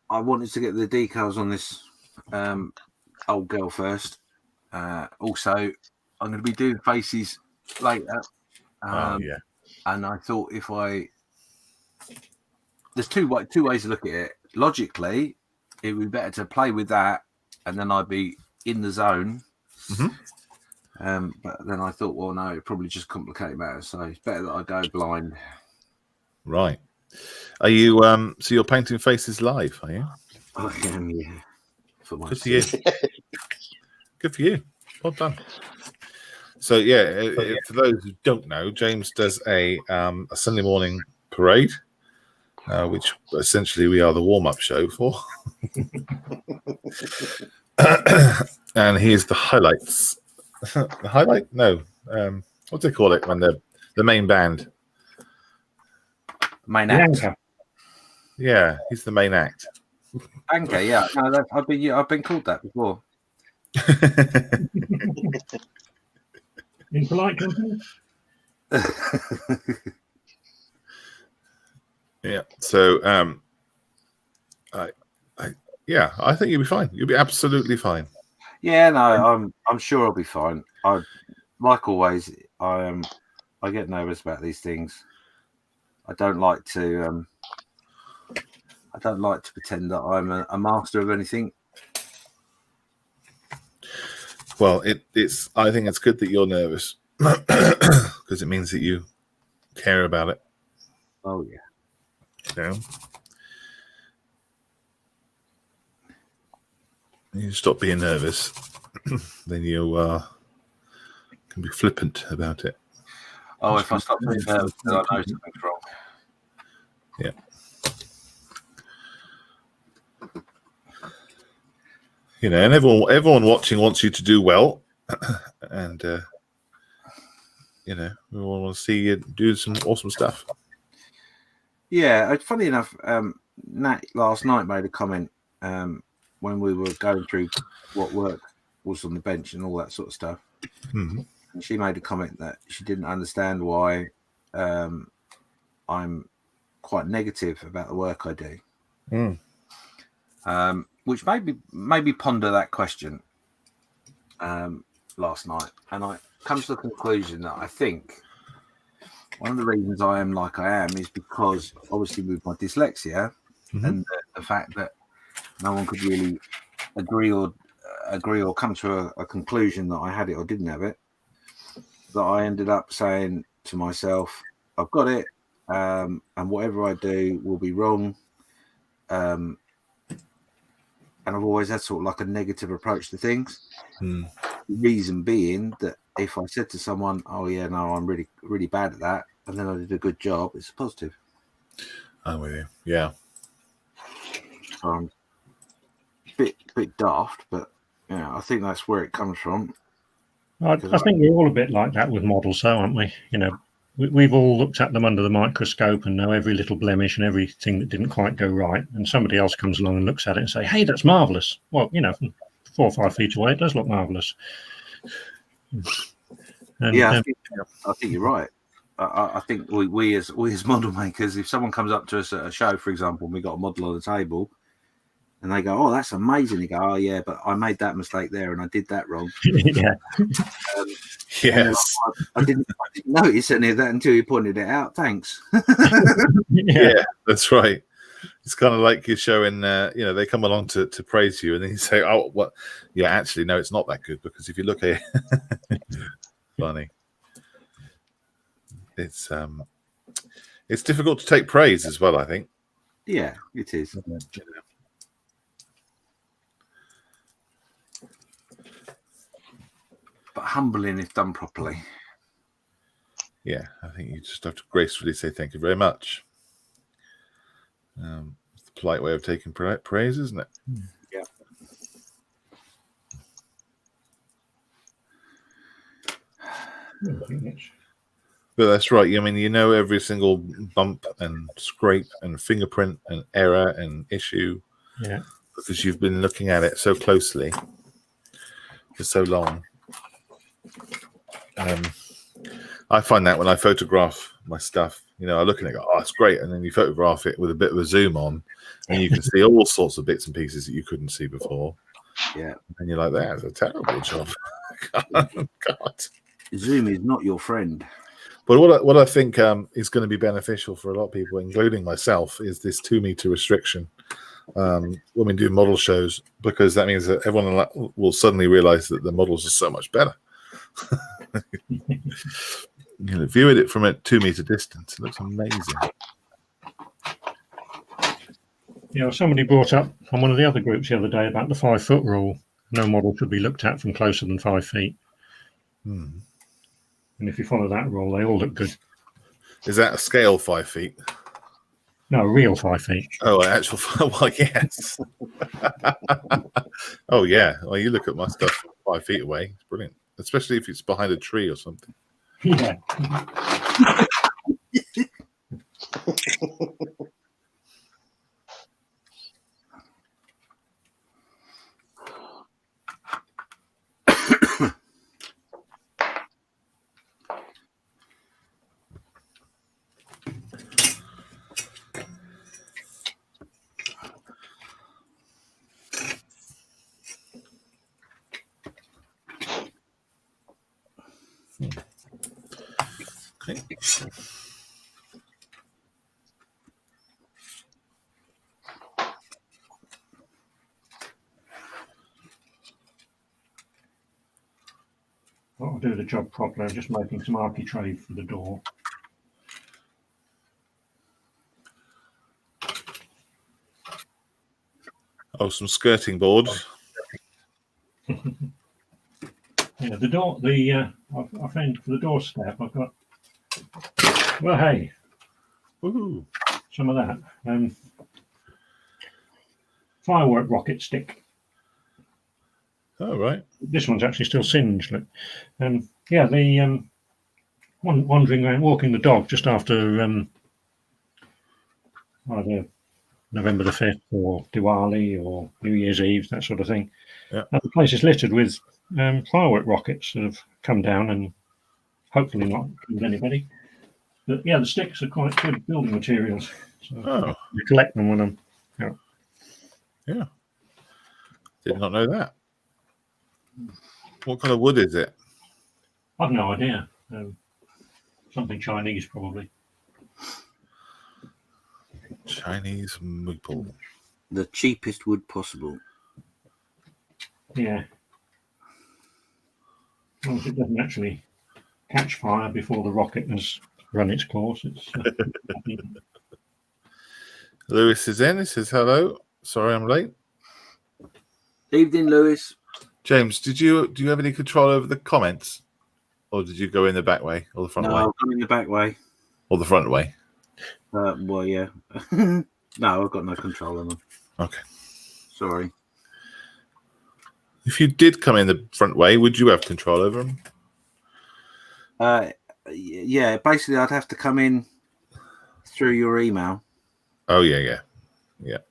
wanted to get the decals on this old girl first. Also, I'm going to be doing faces later. Yeah. And I thought there's two ways to look at it. Logically, it would be better to play with that, and then I'd be in the zone. But then I thought, well, no, it probably just complicated matters. So it's better that I go blind. Right. Are you so you're painting faces live, are you? I am, yeah. For Good for you. Good for you. Well done. So for those who don't know, James does a Sunday morning parade, which essentially we are the warm-up show for. And here's the highlights. The highlight? No. What do they call it when the main band? Main act. Anchor. Yeah, he's the main act. Anchor, yeah. No, I've been called that before. In polite company? Yeah. So I think you'll be fine. You'll be absolutely fine. Yeah, no, I'm sure I'll be fine. Like always, I get nervous about these things. I don't like to pretend that I'm a master of anything. Well, it's. I think it's good that you're nervous because it means that you care about it. Oh yeah. You know? You stop being nervous, then you can be flippant about it. Oh, if I stop being nervous, then I know something's wrong. Yeah. You know, and everyone watching wants you to do well, and you know, we all want to see you do some awesome stuff. Yeah, funny enough, Nat last night made a comment when we were going through what work was on the bench and all that sort of stuff. Mm-hmm. And she made a comment that she didn't understand why I'm quite negative about the work I do. Which made me ponder that question last night, and I come to the conclusion that I think one of the reasons I am like I am is because obviously with my dyslexia and the fact that no one could really agree or come to a conclusion that I had it or didn't have it, that I ended up saying to myself, I've got it, and whatever I do will be wrong. And I've always had sort of like a negative approach to things. The reason being that if I said to someone, oh yeah, no, I'm really, really bad at that, and then I did a good job, it's a positive. I'm with you. Yeah. A bit daft, but yeah, I think that's where it comes from. I think we're all a bit like that with models, though, aren't we? You know, we've all looked at them under the microscope and know every little blemish and everything that didn't quite go right. And somebody else comes along and looks at it and say, "Hey, that's marvelous." Well, you know, from 4 or 5 feet away, it does look marvelous. And, yeah, I think you're right. I think we as model makers, if someone comes up to us at a show, for example, and we got a model on the table, and they go, "Oh, that's amazing," they go, "Oh yeah, but I made that mistake there, and I did that wrong." yeah. Yes. I didn't notice any of that until you pointed it out. Thanks. Yeah, that's right. It's kind of like you're showing, you know, they come along to praise you, and then you say, "Oh, what? Yeah, actually, no, it's not that good because if you look at it, funny. It's difficult to take praise as well, I think. Yeah, it is. But humbling if done properly. Yeah, I think you just have to gracefully say thank you very much. It's the polite way of taking praise, isn't it? Yeah. But that's right. I mean, you know every single bump and scrape and fingerprint and error and issue. Yeah. Because you've been looking at it so closely for so long. I find that when I photograph my stuff, you know, I look at it and go, "Oh, it's great," and then you photograph it with a bit of a zoom on, and you can see all sorts of bits and pieces that you couldn't see before. Yeah, and you're like, "That's a terrible job." God. Zoom is not your friend. But what I think is going to be beneficial for a lot of people, including myself, is this 2 meter restriction when we do model shows, because that means that everyone will suddenly realize that the models are so much better. You know, viewing it from a 2 meter distance, it looks amazing. Yeah, somebody brought up on one of the other groups the other day about the 5 foot rule. No model should be looked at from closer than 5 feet. And if you follow that rule, they all look good. Is that a scale 5 feet? No, a real 5 feet. Oh, an actual 5. Well, yes. Oh, yeah. Well, you look at my stuff from 5 feet away. It's brilliant, especially if it's behind a tree or something. Yeah. Okay. I'll do the job properly. I'm just making some architrave for the door. Oh, some skirting boards. Yeah, the door. I found for the doorstep. I've got. Well, hey, Ooh. some of that. Firework rocket stick. Oh, right. This one's actually still singed. Look. Yeah, the wandering around, walking the dog just after either November the 5th or Diwali or New Year's Eve, that sort of thing. Yeah. The place is littered with firework rockets that have come down and hopefully not killed anybody. But yeah, the sticks are quite good building materials. So Oh, you collect them when I'm out. yeah. Did not know that. What kind of wood is it? I've no idea. Something Chinese, probably. Chinese maple. The cheapest wood possible. Yeah. As long as it doesn't actually catch fire before the rocket has run its course. It's Lewis is in. He says hello. Sorry, I'm late. Evening, Lewis. James, do you have any control over the comments, or did you go in the back way or the front No, way, I'm in the back way. or the front way? Well, yeah. No, I've got no control on them. Okay. Sorry. If you did come in the front way, would you have control over them? Yeah, basically, I'd have to come in through your email. Oh yeah. A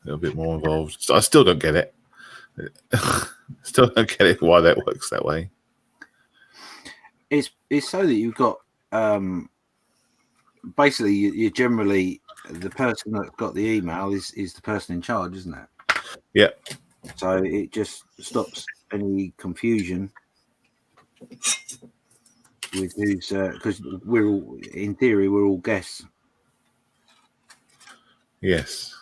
little bit more involved. So I still don't get it. Still don't get it why that works that way. It's so that you've got basically you generally the person that got the email is the person in charge, isn't it? Yeah. So it just stops any confusion with who's because we're all in theory we're all guests. Yes.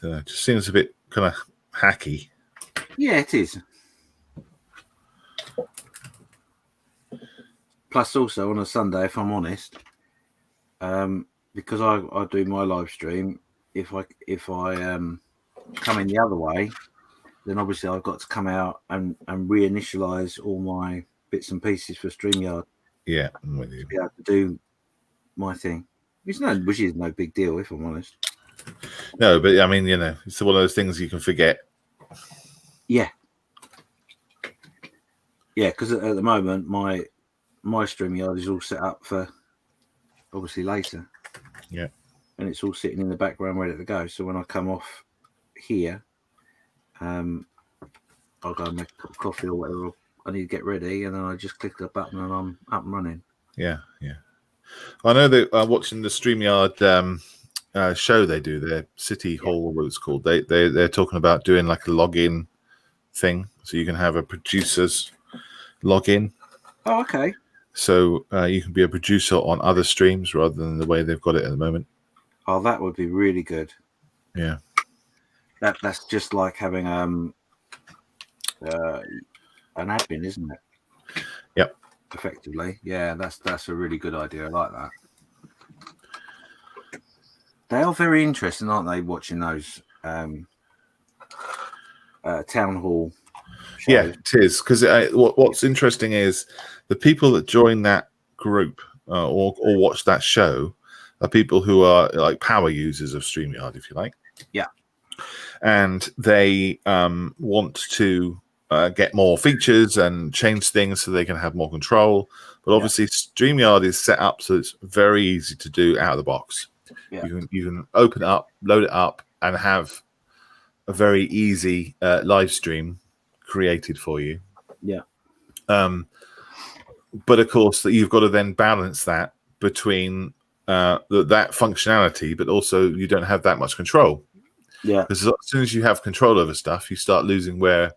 It just seems a bit kind of hacky. Yeah, it is. Plus, also on a Sunday, if I'm honest, because I do my live stream, if I come in the other way, then obviously I've got to come out and reinitialize all my bits and pieces for StreamYard. Yeah, I'm with you. To be able to do my thing, which is no big deal, if I'm honest. No, but I mean, it's one of those things you can forget. Yeah, because at the moment my StreamYard is all set up for obviously later. Yeah, and it's all sitting in the background ready to go. So when I come off here, I'll go and make a cup of coffee or whatever I need to get ready, and then I just click the button and I'm up and running. Yeah. I know that watching the StreamYard show they do, their City Hall, what it's called. They're talking about doing like a login thing, so you can have a producer's login. Oh, okay. So you can be a producer on other streams rather than the way they've got it at the moment. Oh, that would be really good. Yeah. That's just like having an admin, isn't it? Yep. Effectively, yeah. That's a really good idea. I like that. They are very interesting, aren't they? Watching those town hall shows. Yeah, it is, because what's interesting is the people that join that group or watch that show are people who are like power users of StreamYard, if you like. Yeah. And they want to get more features and change things so they can have more control. But obviously, StreamYard is set up so it's very easy to do out of the box. Yeah. You can open it up, load it up, and have a very easy live stream created for you. Yeah. But of course, that you've got to then balance that between that functionality, but also you don't have that much control. Yeah. Because as soon as you have control over stuff, you start losing where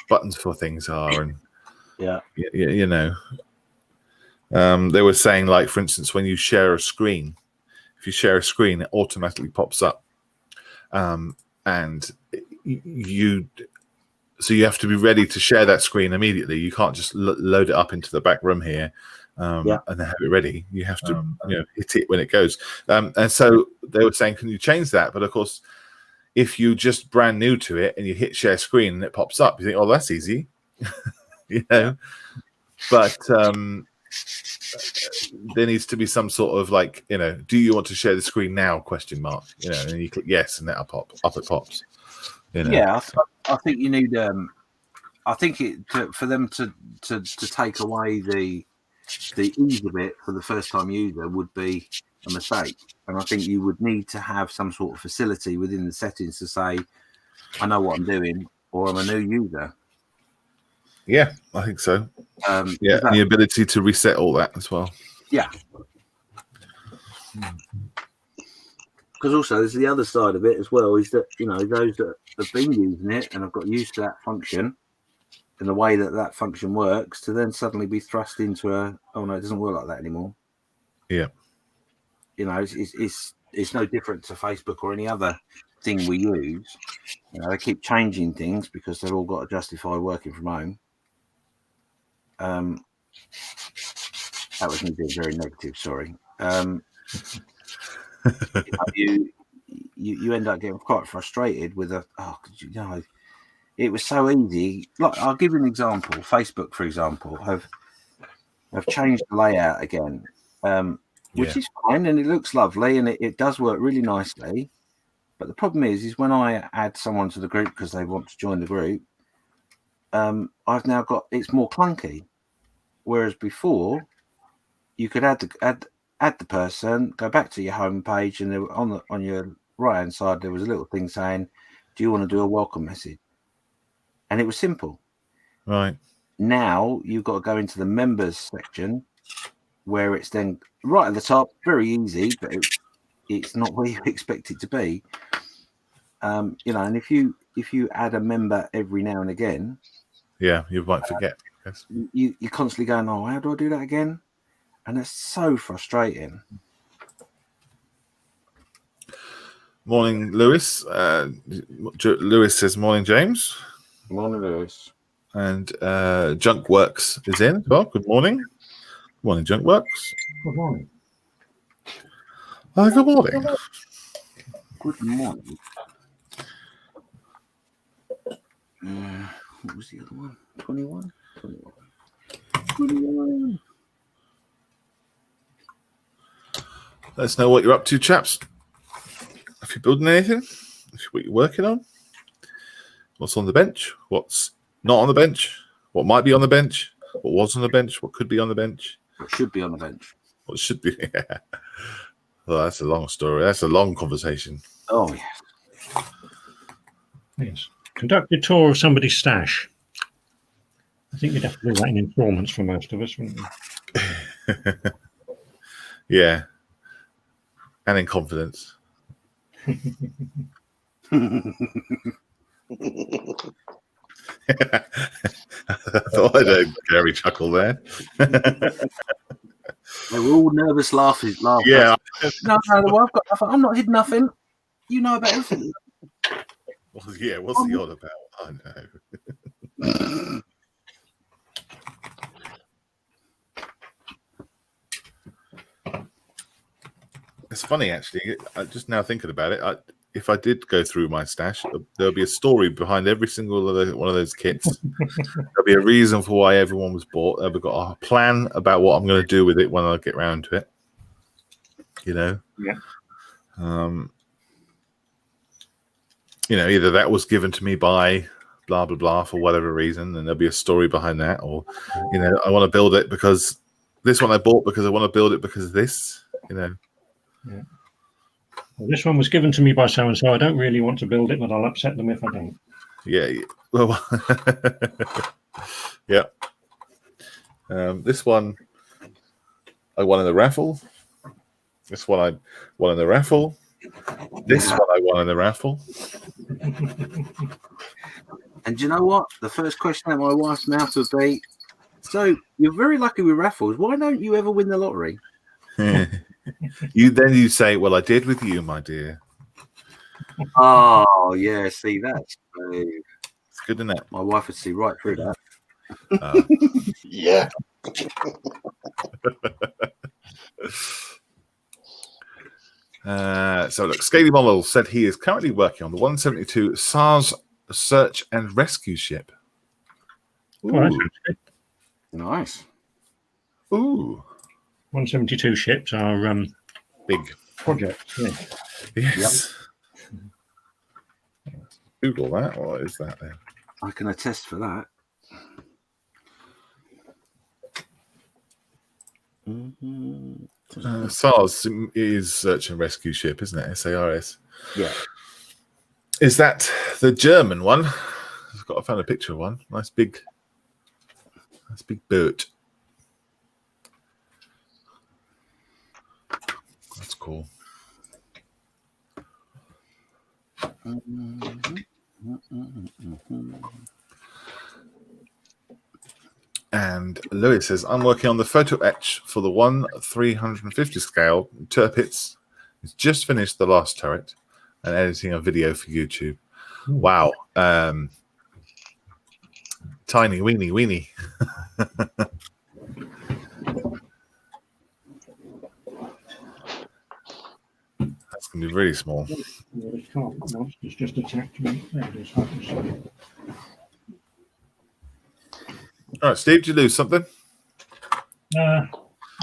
buttons for things are, and they were saying, like, for instance, when you share a screen, if you share a screen, it automatically pops up, and you have to be ready to share that screen immediately. You can't just load it up into the back room here and then have it ready. You have to hit it when it goes. And so they were saying, can you change that? But of course, if you just brand new to it and you hit share screen and it pops up, you think, oh, that's easy, But there needs to be some sort of like, do you want to share the screen now? ? And you click yes, and then up it pops. Yeah, I think you need. I think for them to take away the ease of it for the first time user would be a mistake, and I think you would need to have some sort of facility within the settings to say, I know what I'm doing, or I'm a new user. Yeah, I think so. The ability to reset all that as well. Yeah. Because also there's the other side of it as well, is that, those that have been using it and have got used to that function and the way that function works, to then suddenly be thrust into oh no, it doesn't work like that anymore. Yeah. It's no different to Facebook or any other thing we use. They keep changing things because they've all got to justify working from home. That was me being very negative, sorry. You end up getting quite frustrated with it was so easy. Like, I'll give you an example. Facebook, for example, have changed the layout again, which is fine, and it looks lovely, and it does work really nicely. But the problem is when I add someone to the group because they want to join the group, I've now got, it's more clunky. Whereas before, you could add the person, go back to your home page, and on your right hand side there was a little thing saying, "Do you want to do a welcome message?" And it was simple. Right. Now you've got to go into the members section, where it's then right at the top, very easy, but it's not where you expect it to be. And if you add a member every now and again, you might forget. You're constantly going, oh, how do I do that again? And that's so frustrating. Morning, Lewis. Lewis says, morning, James. Morning, Lewis. And Junkworks is in as well. Good morning. Morning, Junkworks. Good morning. Good morning. Good morning. What was the other one? 21? 21. Let us know what you're up to, chaps. If you're building anything, what you're working on, what's on the bench, what's not on the bench, what might be on the bench, what was on the bench, what could be on the bench. What should be on the bench. What should be. Yeah. Well, that's a long story. That's a long conversation. Oh, yes. Yes. Conduct a tour of somebody's stash. I think you'd have to do that in installments for most of us, wouldn't you? Yeah. And in confidence. I thought I'd a Gary chuckle there. They were all nervous laughing. Yeah. No, I've got nothing. I'm not hid nothing. You know about everything. Well, yeah, what's he on about? I know. It's funny, actually. Just now thinking about it, if I did go through my stash, there'll be a story behind every single one of those kits. There'll be a reason for why everyone was bought. I've got a plan about what I'm going to do with it when I get round to it. Yeah. Either that was given to me by blah, blah, blah for whatever reason, and there'll be a story behind that. Or, I want to build it because this one I bought because I want to build it because of this, Yeah. Well, this one was given to me by so-and-so. I don't really want to build it, but I'll upset them if I don't. Yeah. Well, yeah. This one I won in the raffle. This one I won in the raffle. This one I won in the raffle. And do you know what? The first question out of my wife's mouth would be, so you're very lucky with raffles. Why don't you ever win the lottery? You say, well, I did with you, my dear. Oh, yeah. See, that's it's good, isn't it? My wife would see right through that. Yeah. So look, Scaly Model said he is currently working on the 172 SARS search and rescue ship. Ooh. Oh, that's good. Nice. Ooh. 172 ships are Big. projects. Yeah. Yes. Google that. What is that then? I can attest for that. SARS is search and rescue ship, isn't it? SARS. Yeah. Is that the German one? I found a picture of one. Nice big boat. That's cool. And Louis says, I'm working on the photo etch for the 1/350 scale Tirpitz. He's just finished the last turret and editing a video for YouTube. Wow. Tiny, weeny. That's going to be really small. The carpet monster's just attacked me. There it is. I can see it. All right, Steve, did you lose something? Yeah,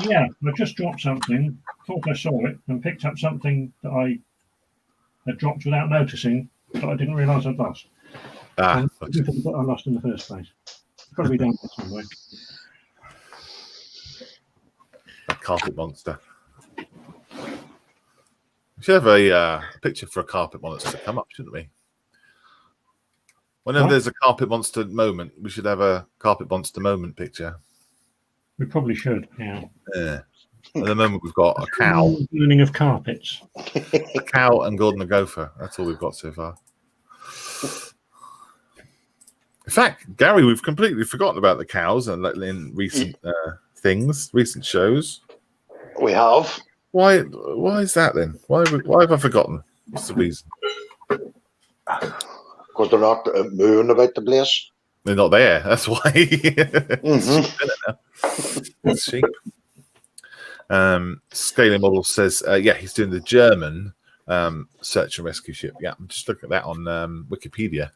I just dropped something, thought I saw it, and picked up something that I had dropped without noticing, but I didn't realise I'd lost. Ah, I lost in the first place. It's got to be down there somewhere. a carpet monster. We should have a picture for a carpet monster to come up, shouldn't we? Whenever there's a carpet monster moment, we should have a carpet monster moment picture. We probably should, yeah. Yeah. At the moment, we've got a cow. Learning of carpets. A cow and Gordon the Gopher. That's all we've got so far. In fact, Gary, we've completely forgotten about the cows and in recent recent shows. We have. Why is that then? Why have I forgotten? What's the reason? Because they're not moving about the place. They're not there. That's why. It's sheep. Scaling Model says, yeah, he's doing the German search and rescue ship. Yeah, I'm just looking at that on Wikipedia.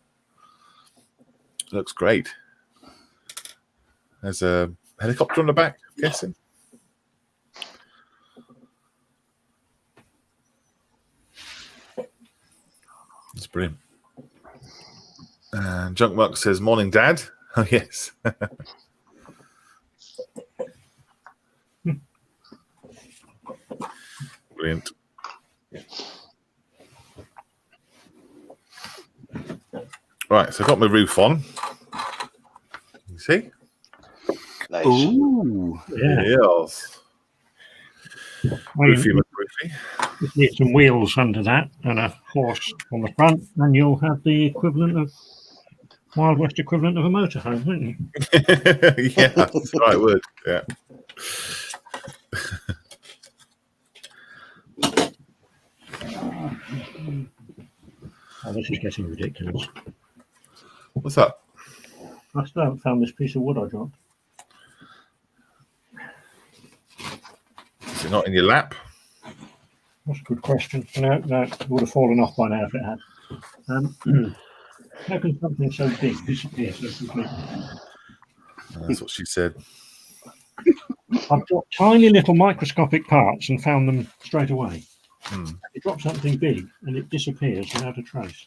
Looks great. There's a helicopter on the back, I'm guessing. That's brilliant. And Junkmark says, morning, Dad. Oh, yes. Brilliant. Right, so I've got my roof on. You see? Nice. Ooh. Yeah. Yes. Roofy, roofy. Just need some wheels under that and a horse on the front, and you'll have the equivalent of Wild West equivalent of a motorhome, won't you? Yeah, that's the right word. Yeah. Oh, this is getting ridiculous. What's that? I still haven't found this piece of wood I dropped. Is it not in your lap? That's a good question. No, it would have fallen off by now if it had. How can something so big disappear so completely? That's what she said. I've dropped tiny little microscopic parts and found them straight away. Hmm. You drop something big and it disappears without a trace.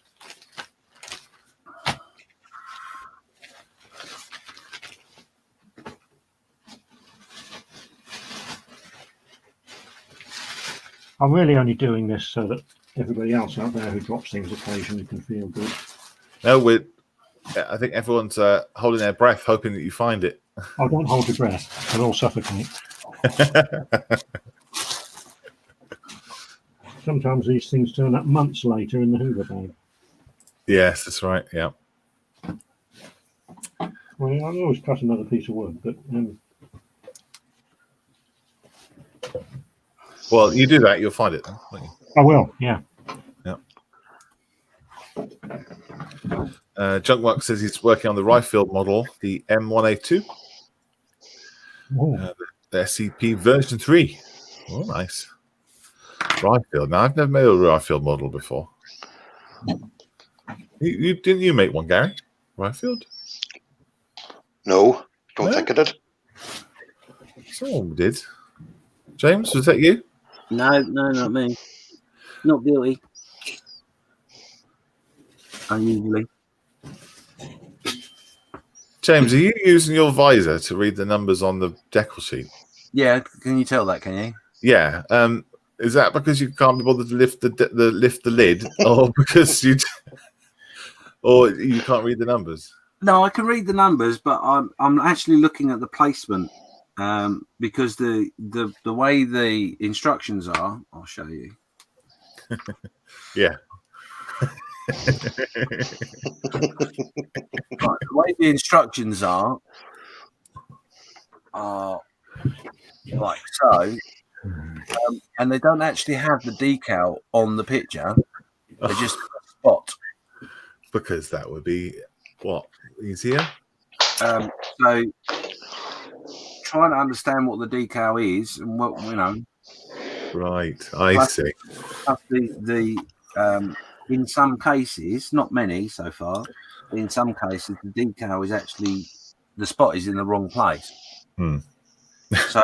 I'm really only doing this so that everybody else out there who drops things occasionally can feel good. No, I think everyone's holding their breath, hoping that you find it. Oh, don't hold your breath. They'll all suffocate. Sometimes these things turn up months later in the Hoover bag. Yes, that's right. Yeah. Well, I'll always cut another piece of wood, but Well, you do that, you'll find it then, won't you? I will. Yeah. Yeah. Junkmark says he's working on the Ryefield model, the M1A2. The SCP version 3. Oh, nice. Ryefield. Now, I've never made a Ryefield model before. You didn't you make one, Gary? Ryefield? No, don't think I did. Someone did. James, was that you? No, not me. Not guilty. Unusually. James, are you using your visor to read the numbers on the decal sheet? Yeah, can you tell that? Can you? Yeah. Is that because you can't be bothered to lift the lid, or because or you can't read the numbers? No, I can read the numbers, but I'm actually looking at the placement because the way the instructions are, I'll show you. Yeah. Right, the way the instructions are like so, and they don't actually have the decal on the picture. They just spot. Because that would be what easier. So trying to understand what the decal is and what Right, I see. The in some cases, not many so far, but in some cases the decal is actually the spot is in the wrong place. So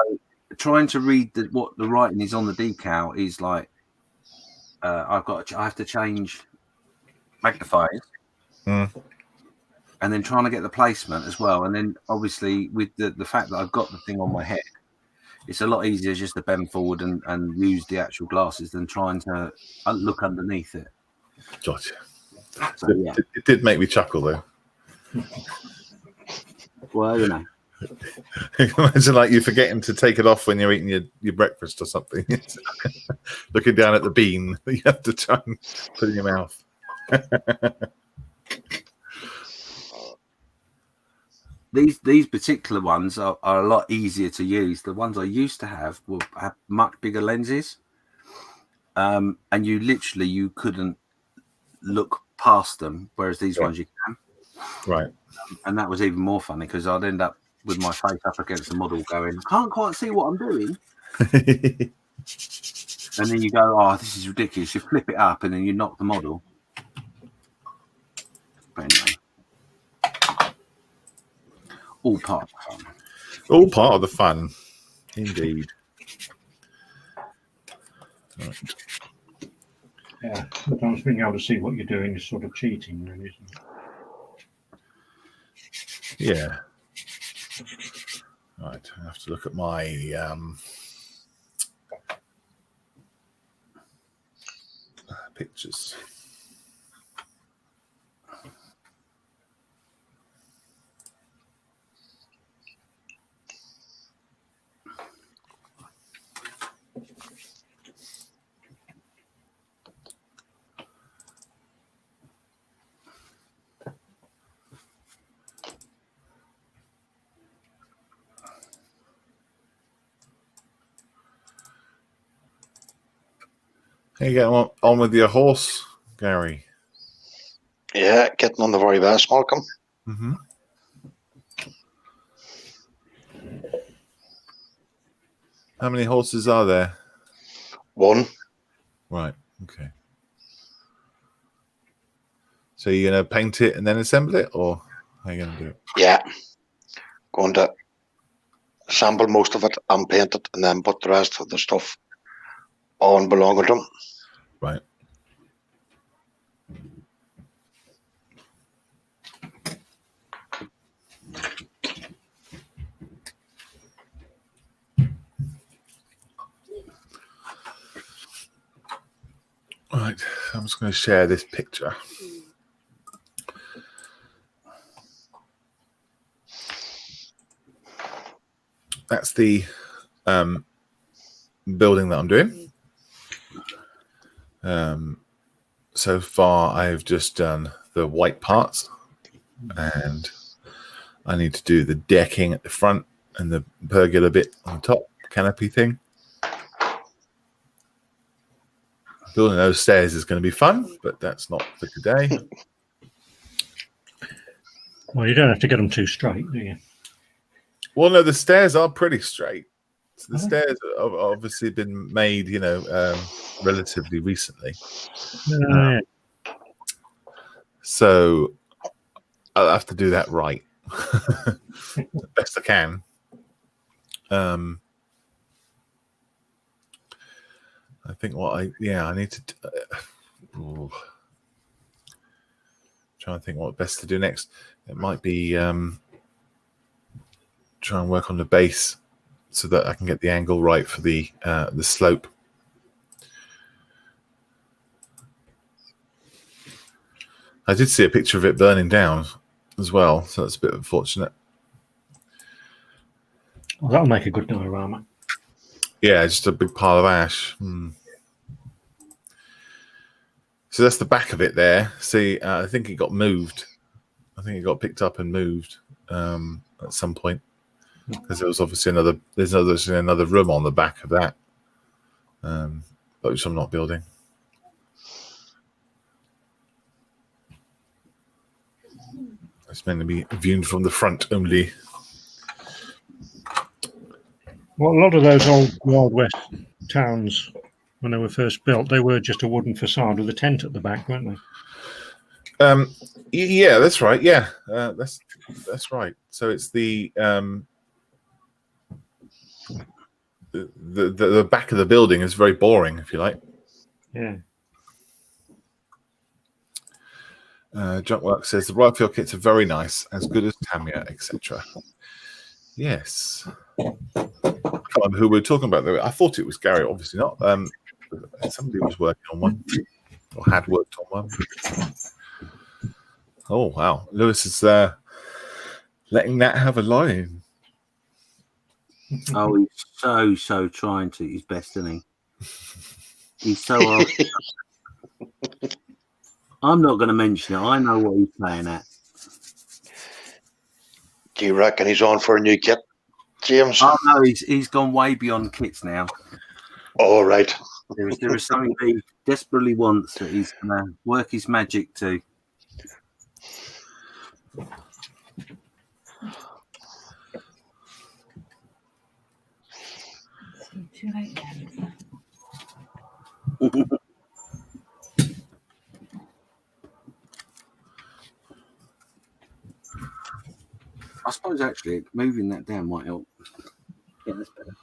trying to read what the writing is on the decal is like I have to change magnifiers. And then trying to get the placement as well. And then obviously with the fact that I've got the thing on my head, it's a lot easier just to bend forward and use the actual glasses than trying to look underneath it. Gotcha. So, yeah. It did make me chuckle though. Well, you know. Imagine like you forgetting to take it off when you're eating your breakfast or something. Looking down at the bean that you have to try and put in your mouth. These particular ones are a lot easier to use. The ones I used to have will have much bigger lenses, and you couldn't look past them, whereas these ones you can. Right. And that was even more funny because I'd end up with my face up against the model going, I can't quite see what I'm doing. And then you go, oh, this is ridiculous. You flip it up and then you knock the model. But anyway. All part of the fun. All part of the fun, indeed. Right. Yeah, sometimes being able to see what you're doing is sort of cheating, then, isn't it? Yeah. Right, I have to look at my pictures. How you getting on with your horse, Gary? Yeah, getting on the very best, Malcolm. Mm-hmm. How many horses are there? One. Right, okay. So you're going to paint it and then assemble it, or how are you going to do it? Yeah. Going to assemble most of it and paint it and then put the rest of the stuff on belonging to them. Right. Right, I'm just going to share this picture. That's the building that I'm doing. So far, I've just done the white parts, and I need to do the decking at the front and the pergola bit on top, canopy thing. Building those stairs is going to be fun, but that's not for today. Well, you don't have to get them too straight, do you? Well, no, the stairs are pretty straight. So the stairs have obviously been made, relatively recently. Yeah. So I'll have to do that right, the best I can. I think I need to. Trying to think what best to do next. It might be try and work on the base so that I can get the angle right for the slope. I did see a picture of it burning down as well, so that's a bit unfortunate. Well, that'll make a good diorama. Yeah, just a big pile of ash. So that's the back of it there. See, I think it got moved. I think it got picked up and moved at some point, because there was obviously another room on the back of that, but which I'm not building. It's meant to be viewed from the front only. Well, a lot of those old Wild West towns, when they were first built, they were just a wooden facade with a tent at the back, weren't they? Yeah, that's right. Yeah, that's right. So it's the back of the building is very boring, if you like. Yeah. Junkwork says the Royal kits are very nice, as good as Tamiya, etc. Yes. I can't remember who we were talking about though. I thought it was Gary, obviously not. Somebody was working on one, or had worked on one. Oh wow, Lewis is letting that have a line. Oh, he's so trying to his best, isn't he? He's so. I'm not going to mention it. I know what he's playing at. Do you reckon he's on for a new kit, James? Oh no, he's gone way beyond kits now. All right. There is something that he desperately wants that he's going to work his magic to. Too late. I suppose actually moving that down might help. Yeah, that's better.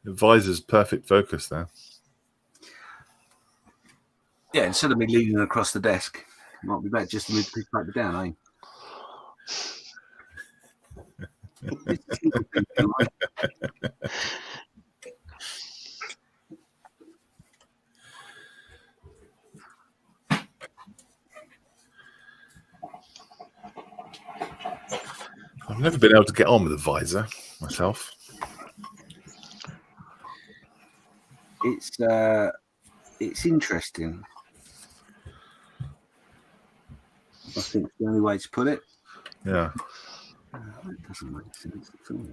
The visor's perfect focus there. Yeah, instead of me leaning across the desk, it might be better just to move the paper down, eh? I've never been able to get on with the visor myself. It's interesting. I think it's the only way to put it. Yeah. That doesn't make sense at all.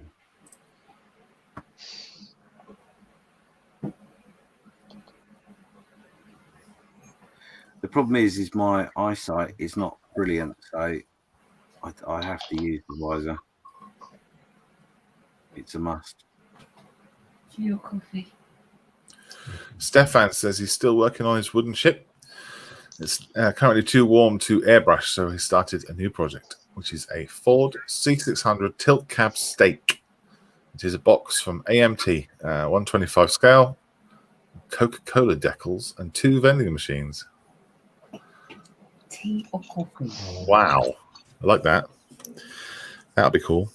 The problem is my eyesight is not brilliant, so I have to use the visor. It's a must. To your coffee. Stefan says he's still working on his wooden ship. It's currently too warm to airbrush, so he started a new project, which is a Ford C600 tilt cab stake. It is a box from AMT, 125 scale, Coca-Cola decals, and 2 vending machines. Tea or coffee? Wow. I like that. That'll be cool.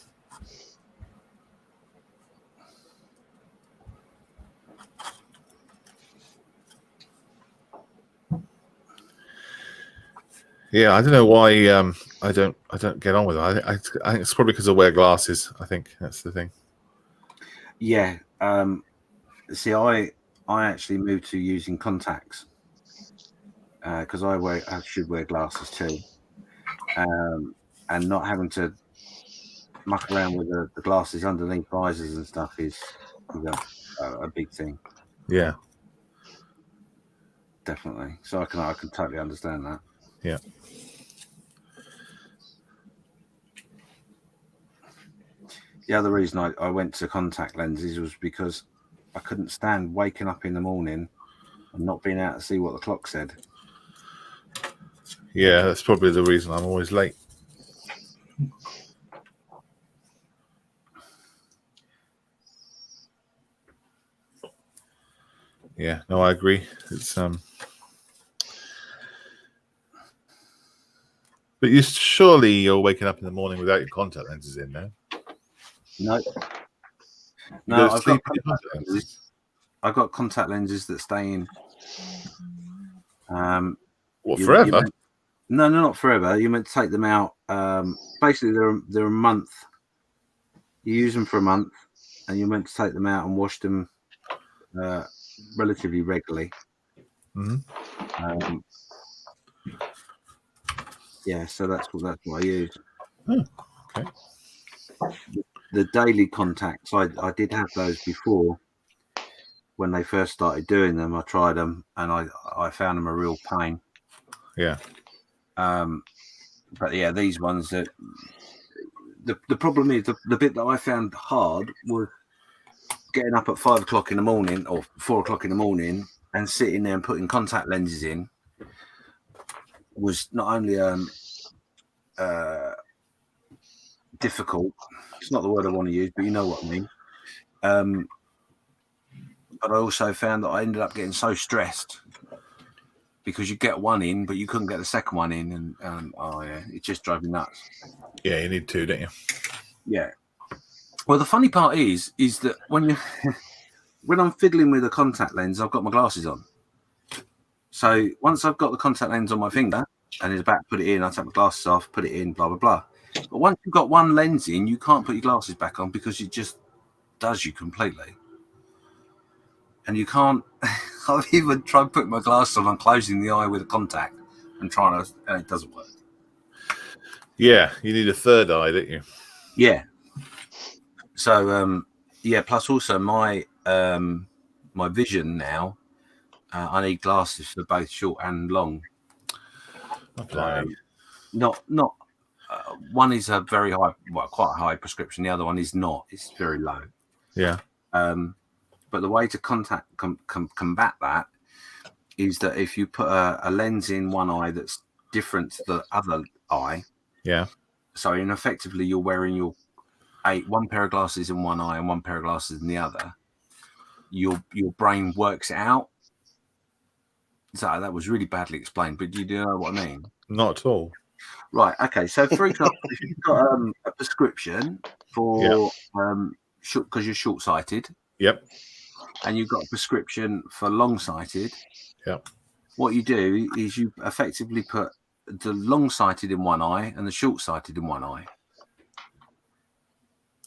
Yeah, I don't know why I don't get on with it. I think it's probably because I wear glasses. I think that's the thing. Yeah. See, I actually moved to using contacts because I should wear glasses too, and not having to muck around with the glasses underneath visors and stuff is a big thing. Yeah, definitely. So I can totally understand that. Yeah. the other reason I went to contact lenses was because I couldn't stand waking up in the morning and not being able to see what the clock said. Yeah, that's probably the reason I'm always late. Yeah, no, I agree. It's but surely you're waking up in the morning without your contact lenses in, no? No, You no, go to I've sleep got with your contact lenses. I've got contact lenses that stay in. What, forever? No, not forever. You're meant to take them out. Basically, they're a month. You use them for a month, and you're meant to take them out and wash them relatively regularly. Mm-hmm. Yeah, so that's what I use. Oh, okay. The daily contacts, I did have those before. When they first started doing them, I tried them, and I found them a real pain. Yeah. But yeah, these ones that the problem is the bit that I found hard was getting up at 5 o'clock in the morning or 4 o'clock in the morning and sitting there and putting contact lenses in was not only difficult. It's not the word I want to use, but you know what I mean. But I also found that I ended up getting so stressed because you get one in, but you couldn't get the second one in, and oh yeah, it just drove me nuts. Yeah, you need two, don't you? Yeah. Well, the funny part is that when I'm fiddling with a contact lens, I've got my glasses on. So once I've got the contact lens on my finger and it's about to put it in, I take my glasses off, put it in, blah blah blah. But once you've got one lens in, you can't put your glasses back on because it just does you completely. And you can't. I've even tried putting my glasses on and closing the eye with a contact and and it doesn't work. Yeah, you need a third eye, don't you? Yeah. So yeah. Plus, also my my vision now. I need glasses for both short and long. Not. One is a very high, well, quite a high prescription. The other one is not. It's very low. Yeah. But the way to combat that is that if you put a lens in one eye that's different to the other eye. Yeah. So effectively, you're wearing one pair of glasses in one eye and one pair of glasses in the other. Your brain works it out. So that was really badly explained, but do you know what I mean? Not at all. Right. Okay. So, for example, if you've got a prescription for because you're short-sighted. Yep. And you've got a prescription for long-sighted. Yep. What you do is you effectively put the long-sighted in one eye and the short-sighted in one eye.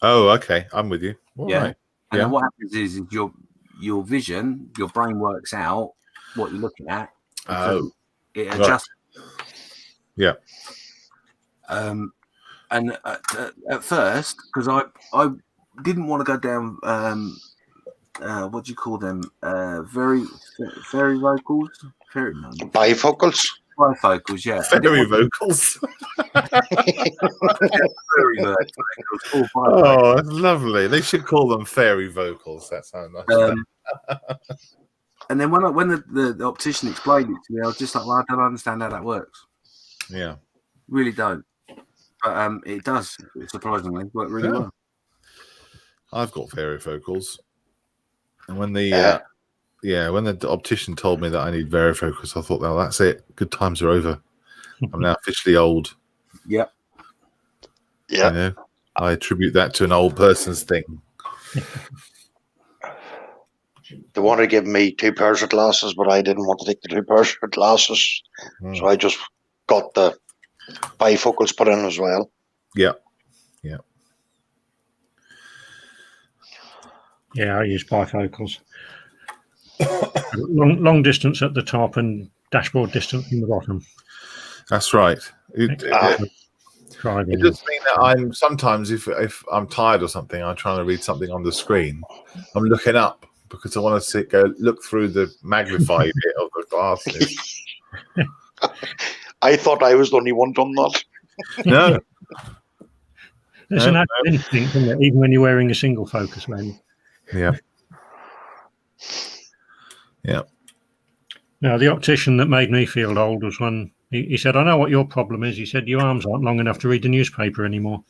Oh, okay. I'm with you. All right. And then what happens is your vision, your brain works out what you're looking at. Oh. It adjusts. Yeah. And at first, because I didn't want to go down what do you call them? Fairy vocals? Bifocals? Bifocals, yeah. Fairy vocals. Fairy vocals. Oh, that's lovely. They should call them fairy vocals. That sounds nice. And then when the optician explained it to me, I was just like, well, I don't understand how that works. Yeah. Really don't. But it does, surprisingly, work really well. I've got varifocals. And when the when the optician told me that I need varifocals, I thought, well, that's it. Good times are over. I'm now officially old. Yep. Yeah. You know, I attribute that to an old person's thing. They wanted to give me 2 pairs of glasses, but I didn't want to take the 2 pairs of glasses. So I just got the bifocals put in as well. Yeah. Yeah. Yeah, I use bifocals. long distance at the top and dashboard distance from the bottom. That's right. It does mean that I'm sometimes, if I'm tired or something, I'm trying to read something on the screen, I'm looking up because I want to look through the magnified bit of the glasses. I thought I was the only one done that. No. There's an added instinct, isn't it? Even when you're wearing a single focus lens. Yeah. Yeah. Now, the optician that made me feel old was when he said, "I know what your problem is." He said, "Your arms aren't long enough to read the newspaper anymore."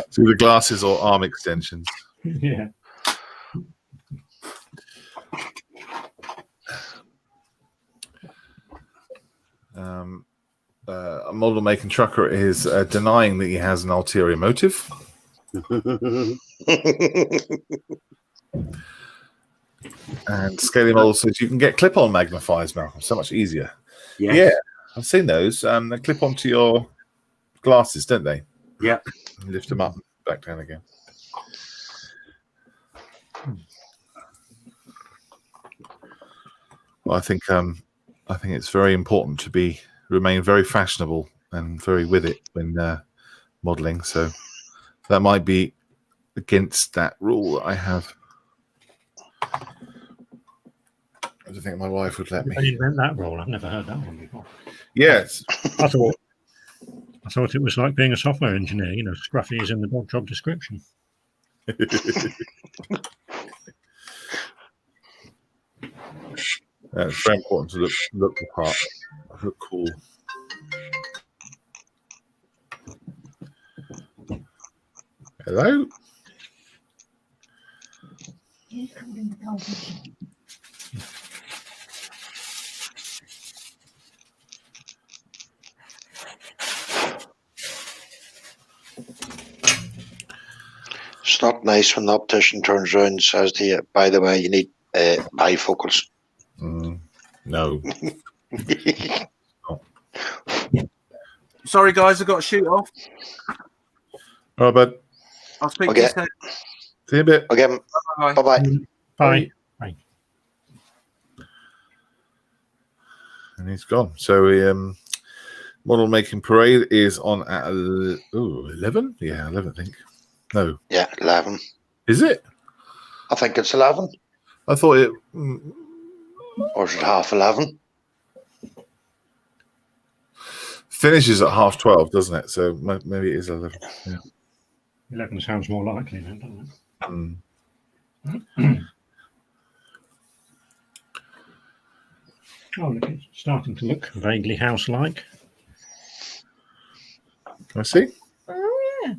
See, the glasses or arm extensions. Yeah. A model making trucker is denying that he has an ulterior motive. And Scaly Model says you can get clip-on magnifiers now. So much easier. Yes. Yeah, I've seen those. They clip onto your glasses, don't they? Yeah. And lift them up, back down again. Well, I think it's very important to remain very fashionable and very with it when modelling. So that might be against that rule that I have. I don't think my wife would let me. They invent that rule. I've never heard that one before. Yes. I thought it was like being a software engineer. You know, scruffy is in the job description. It's very important to look the part, look cool. Hello. It's not nice when the optician turns around and says to you, by the way, you need bifocals. No. Sorry, guys, I've got to shoot off. All right, bud. I'll speak Okay. to you soon. See you in a bit. Okay, Bye. bye-bye. Bye. Bye. And he's gone. So model making parade is on at 11? Yeah, 11, I think. No. Yeah, 11. Is it? I think it's 11. I thought it... Or is it half 11? finishes at 12:30, doesn't it? So maybe it is 11. Yeah. 11 sounds more likely then, doesn't it? Mm. Oh, look, it's starting to look vaguely house-like. Can I see? Oh, yeah.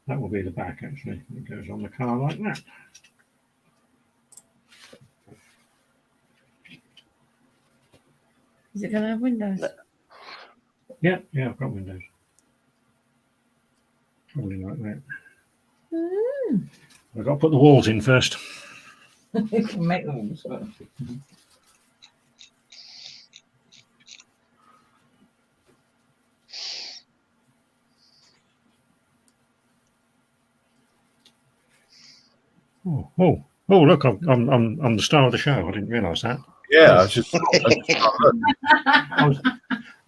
That will be the back, actually. It goes on the car like that. Is it going to have windows? Yeah, I've got windows. Probably like that. I've got to put the walls in first. You can make them. Oh! Look, I'm the star of the show. I didn't realise that. Yeah,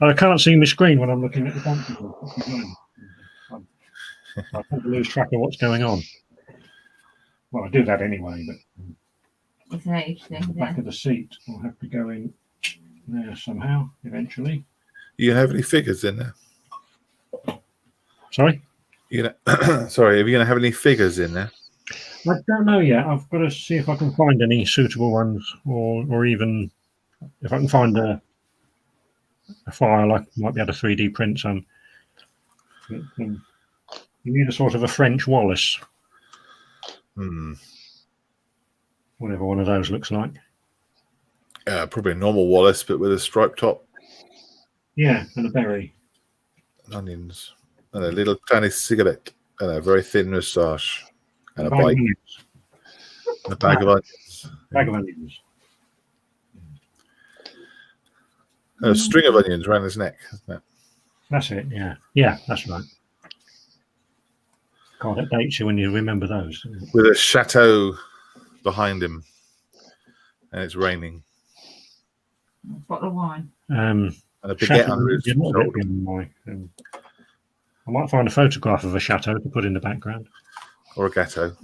I can't see my screen when I'm looking at the computer. I tend to lose track of what's going on. Well, I do that anyway, but It's an age thing. the back of the seat will have to go in there somehow eventually. You have any figures in there? Sorry? Sorry, are you going to have any figures in there? I don't know yet. I've got to see if I can find any suitable ones, or even if I can find a file I might be able to 3D print some. You need a sort of a French Wallace. Whatever one of those looks like. Probably a normal Wallace, but with a striped top. Yeah, and a berry. Onions. And a little tiny cigarette. And a very thin moustache. And a Bag of bike. onions. And a bag of onions. Bag of onions. And a string of onions around his neck, isn't it? That's it, yeah. Yeah, that's right. God, it dates you when you remember those. With a chateau behind him. And it's raining. Bottle of wine. And a baguette under his shoulder. I might find a photograph of a chateau to put in the background. Or a gatto.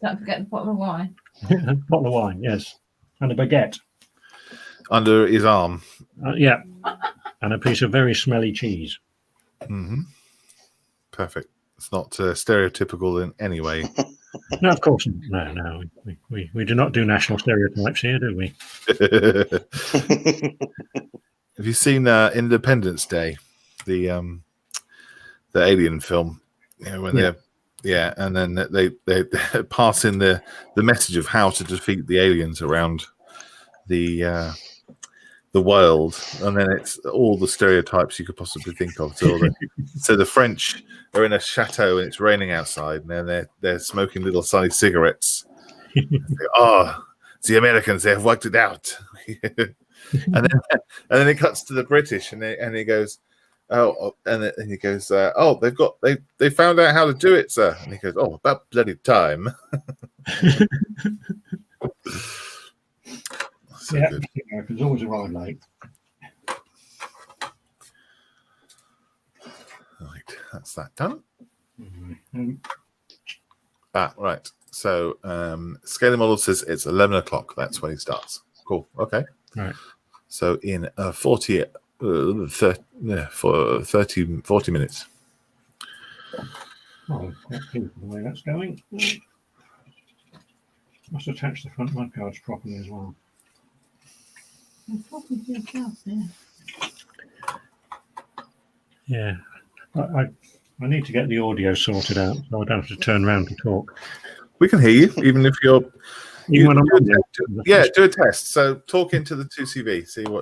Don't forget the bottle of wine. A bottle of wine, yes. And a baguette. under his arm. Yeah, and a piece of very smelly cheese. Mm-hmm. Perfect. It's not stereotypical in any way. No, of course, no. We do not do national stereotypes here, do we? Have you seen Independence Day, the Alien film? You know, when and then they pass in the message of how to defeat the aliens around the world, and then it's all the stereotypes you could possibly think of. So the French are in a chateau and it's raining outside, and then they're smoking little sunny cigarettes. The Americans, they have worked it out. and then it cuts to the British, and he goes, and he goes, they found out how to do it, sir. And he goes, about bloody time. So yeah, good. Americans always arrive late. Right, that's that done. Mm-hmm. Right. So scaling model says it's 11 o'clock. That's when he starts. Cool. Okay. Right. So in 40 minutes. Oh, that's beautiful the way that's going. Must attach the front mudguards properly as well. Yeah. I need to get the audio sorted out so I don't have to turn around to talk. We can hear you, even if you're... Even when I'm on do a test. So talk into the 2CV, see how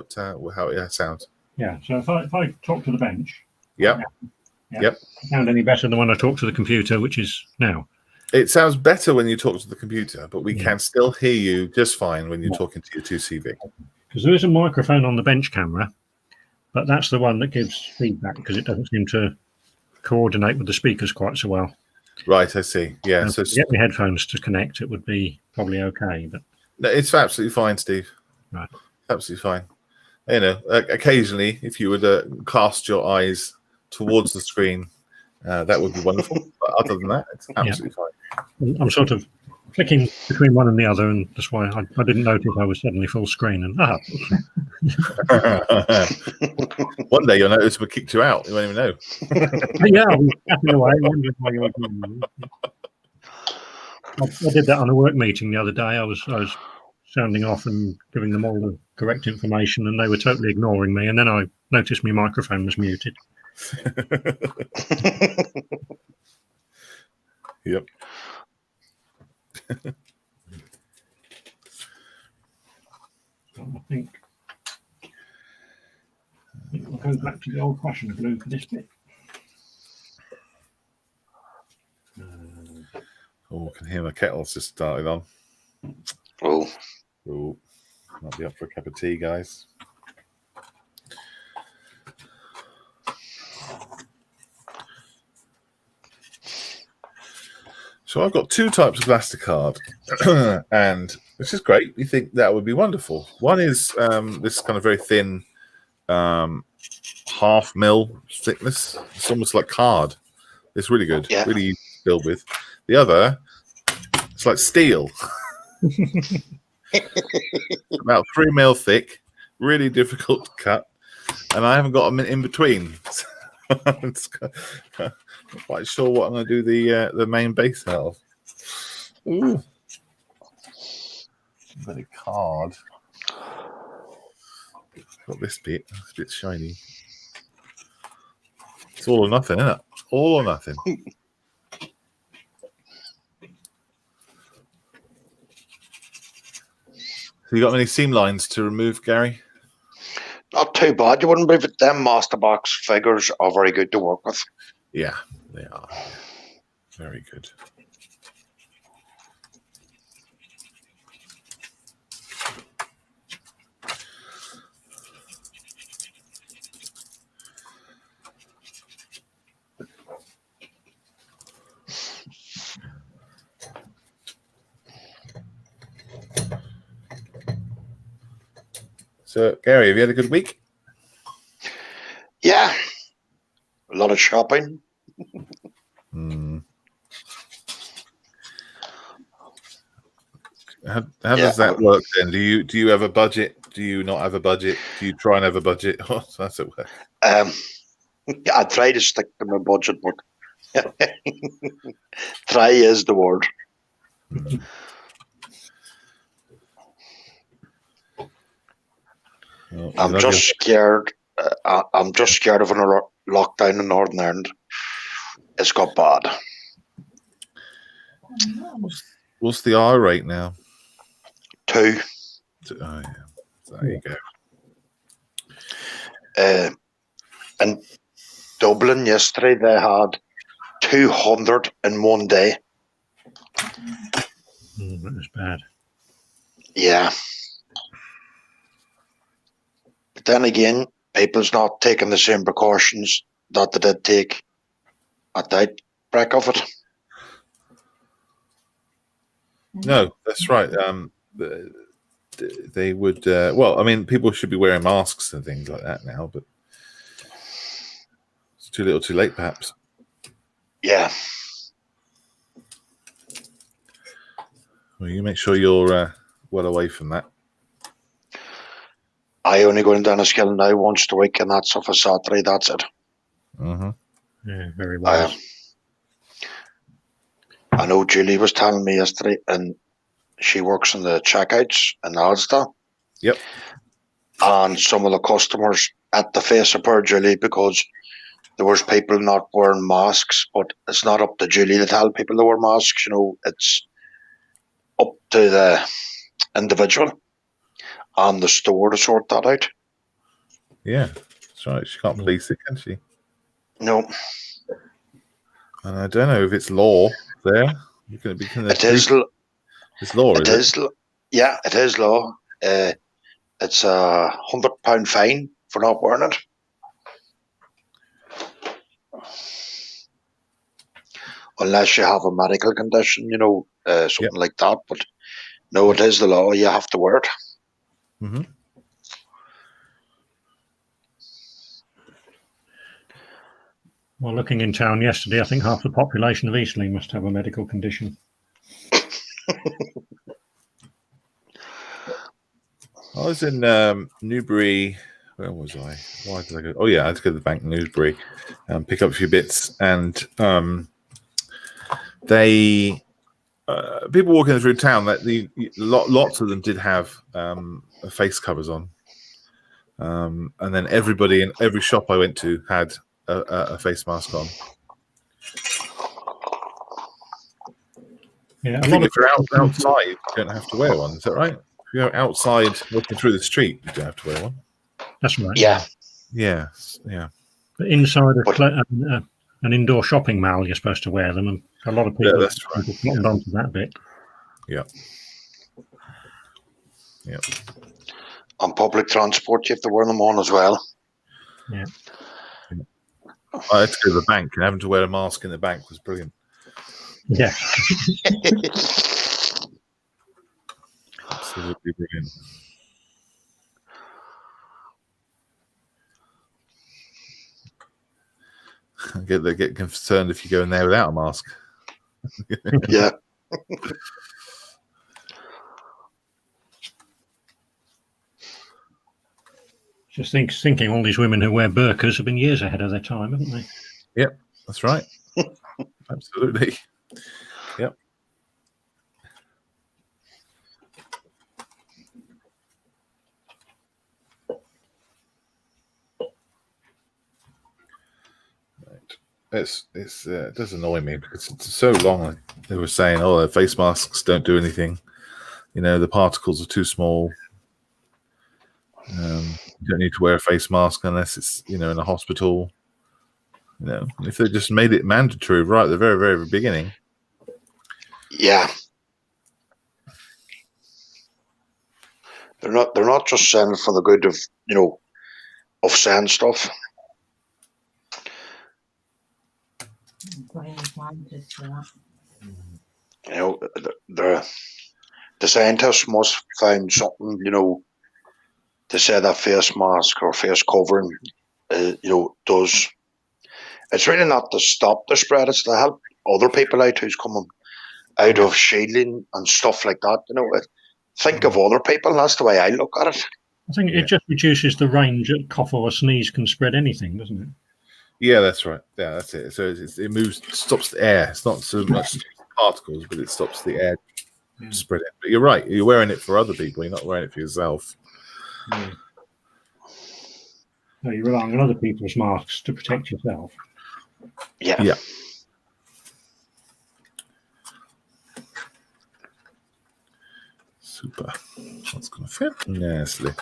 it sounds. Yeah, so if I talk to the bench... Yep. Yep. Sound any better than when I talk to the computer, which is now? It sounds better when you talk to the computer, but we can still hear you just fine when you're talking to your 2CV. Because there is a microphone on the bench camera, but that's the one that gives feedback because it doesn't seem to coordinate with the speakers quite so well. Right, I see. Yeah, so to get the headphones to connect, it would be probably okay. But no, it's absolutely fine, Steve. Right, absolutely fine. You know, occasionally, if you would cast your eyes towards the screen, that would be wonderful. But other than that, it's absolutely fine. I'm sort of flicking between one and the other, and that's why I didn't notice I was suddenly full screen. And one day you'll notice we kicked you out. You won't even know. Yeah, I was tapping away. Wondering why you were doing that. I did that on a work meeting the other day. I was sounding off and giving them all the correct information, and they were totally ignoring me. And then I noticed my microphone was muted. Yep. I think we'll go back to the old-fashioned glue for this bit. I can hear my kettle's just started on. Oh, Might be up for a cup of tea, guys. So I've got two types of Plasticard, and which is great. You think that would be wonderful. One is this kind of very thin, half mil thickness. It's almost like card. It's really good. Yeah. Really easy to build with. The other, it's like steel. About 3 mil thick, really difficult to cut, and I haven't got them in between. I'm not quite sure what I'm going to do the main base out of. Ooh, very card. Got this bit. It's a bit shiny. It's all or nothing, isn't it? All or nothing. So you got many seam lines to remove, Gary? not too bad. You wouldn't believe it. Them Masterbox figures are very good to work with. Yeah, they are. Very good. So, Gary, have you had a good week? Yeah. A lot of shopping. How does that work then? Do you have a budget do you not have a budget? Do you try and have a budget? Oh, that's it. I try to stick to my budget, but try is the word. Well, I'm just scared. I'm just scared of another lockdown in Northern Ireland. It's got bad. What's the R rate now? 2. Oh, yeah. There you go. In Dublin yesterday, they had 200 in one day. That was bad. Yeah. But then again, people's not taking the same precautions that they did take at the outbreak of it. No, that's right. They would. Well, I mean, people should be wearing masks and things like that now, but it's too little, too late, perhaps. Yeah. Well, you make sure you're well away from that. I only go down a skill now once a week, and that's off a Saturday. That's it. Mm-hmm. Yeah, very well. I know Julie was telling me yesterday, and she works in the checkouts in Asda. Yep. And some of the customers at the face of her, Julie, because there was people not wearing masks, but it's not up to Julie to tell people to wear masks. You know, it's up to the individual and the store to sort that out. Yeah, that's right. She can't police it, can she? No. And I don't know if it's law there. It is. It's law. It is. Yeah, it is law. It's £100 fine for not wearing it. Unless you have a medical condition, you know, something like that. But no, it is the law. You have to wear it. Mm-hmm. Well, looking in town yesterday, I think half the population of Eastleigh must have a medical condition. I was in Newbury. Where was I? Why did I go? Oh, yeah, I had to go to the bank in Newbury and pick up a few bits. And they, people walking through town, lots of them did have face covers on. And then everybody in every shop I went to had a face mask on. Yeah, I think if you're outside, you don't have to wear one. Is that right? If you're outside walking through the street, you don't have to wear one. That's right. Yeah. Yeah. But inside an indoor shopping mall, you're supposed to wear them, and a lot of people that's right. cottoned onto that bit. Yeah. On public transport, you have to wear them on as well. Yeah. I had to go to the bank, and having to wear a mask in the bank was brilliant. Yeah. Absolutely brilliant. They get concerned if you go in there without a mask. Yeah. Just thinking all these women who wear burqas have been years ahead of their time, haven't they? Yep, that's right. Absolutely. Yep. It does annoy me because it's so long. They were saying, "Oh, face masks don't do anything. You know, the particles are too small. You don't need to wear a face mask unless it's, you know, in a hospital." You know, if they just made it mandatory right at the very, very beginning. Yeah. They're not just saying it for the good of, you know, of saying stuff. You know, the scientists must find something, you know, to say that face mask or face covering, you know, does. It's really not to stop the spread; it's to help other people out who's coming out of shielding and stuff like that. You know, think of other people. That's the way I look at it. I think it just reduces the range that cough or a sneeze can spread anything, doesn't it? Yeah, that's right. Yeah, that's it. So it moves, stops the air. It's not so much particles, but it stops the air spreading. But you're right. You're wearing it for other people. You're not wearing it for yourself. Yeah. No, you're relying on other people's masks to protect yourself. Yeah. Yeah. Super. That's going to fit nicely.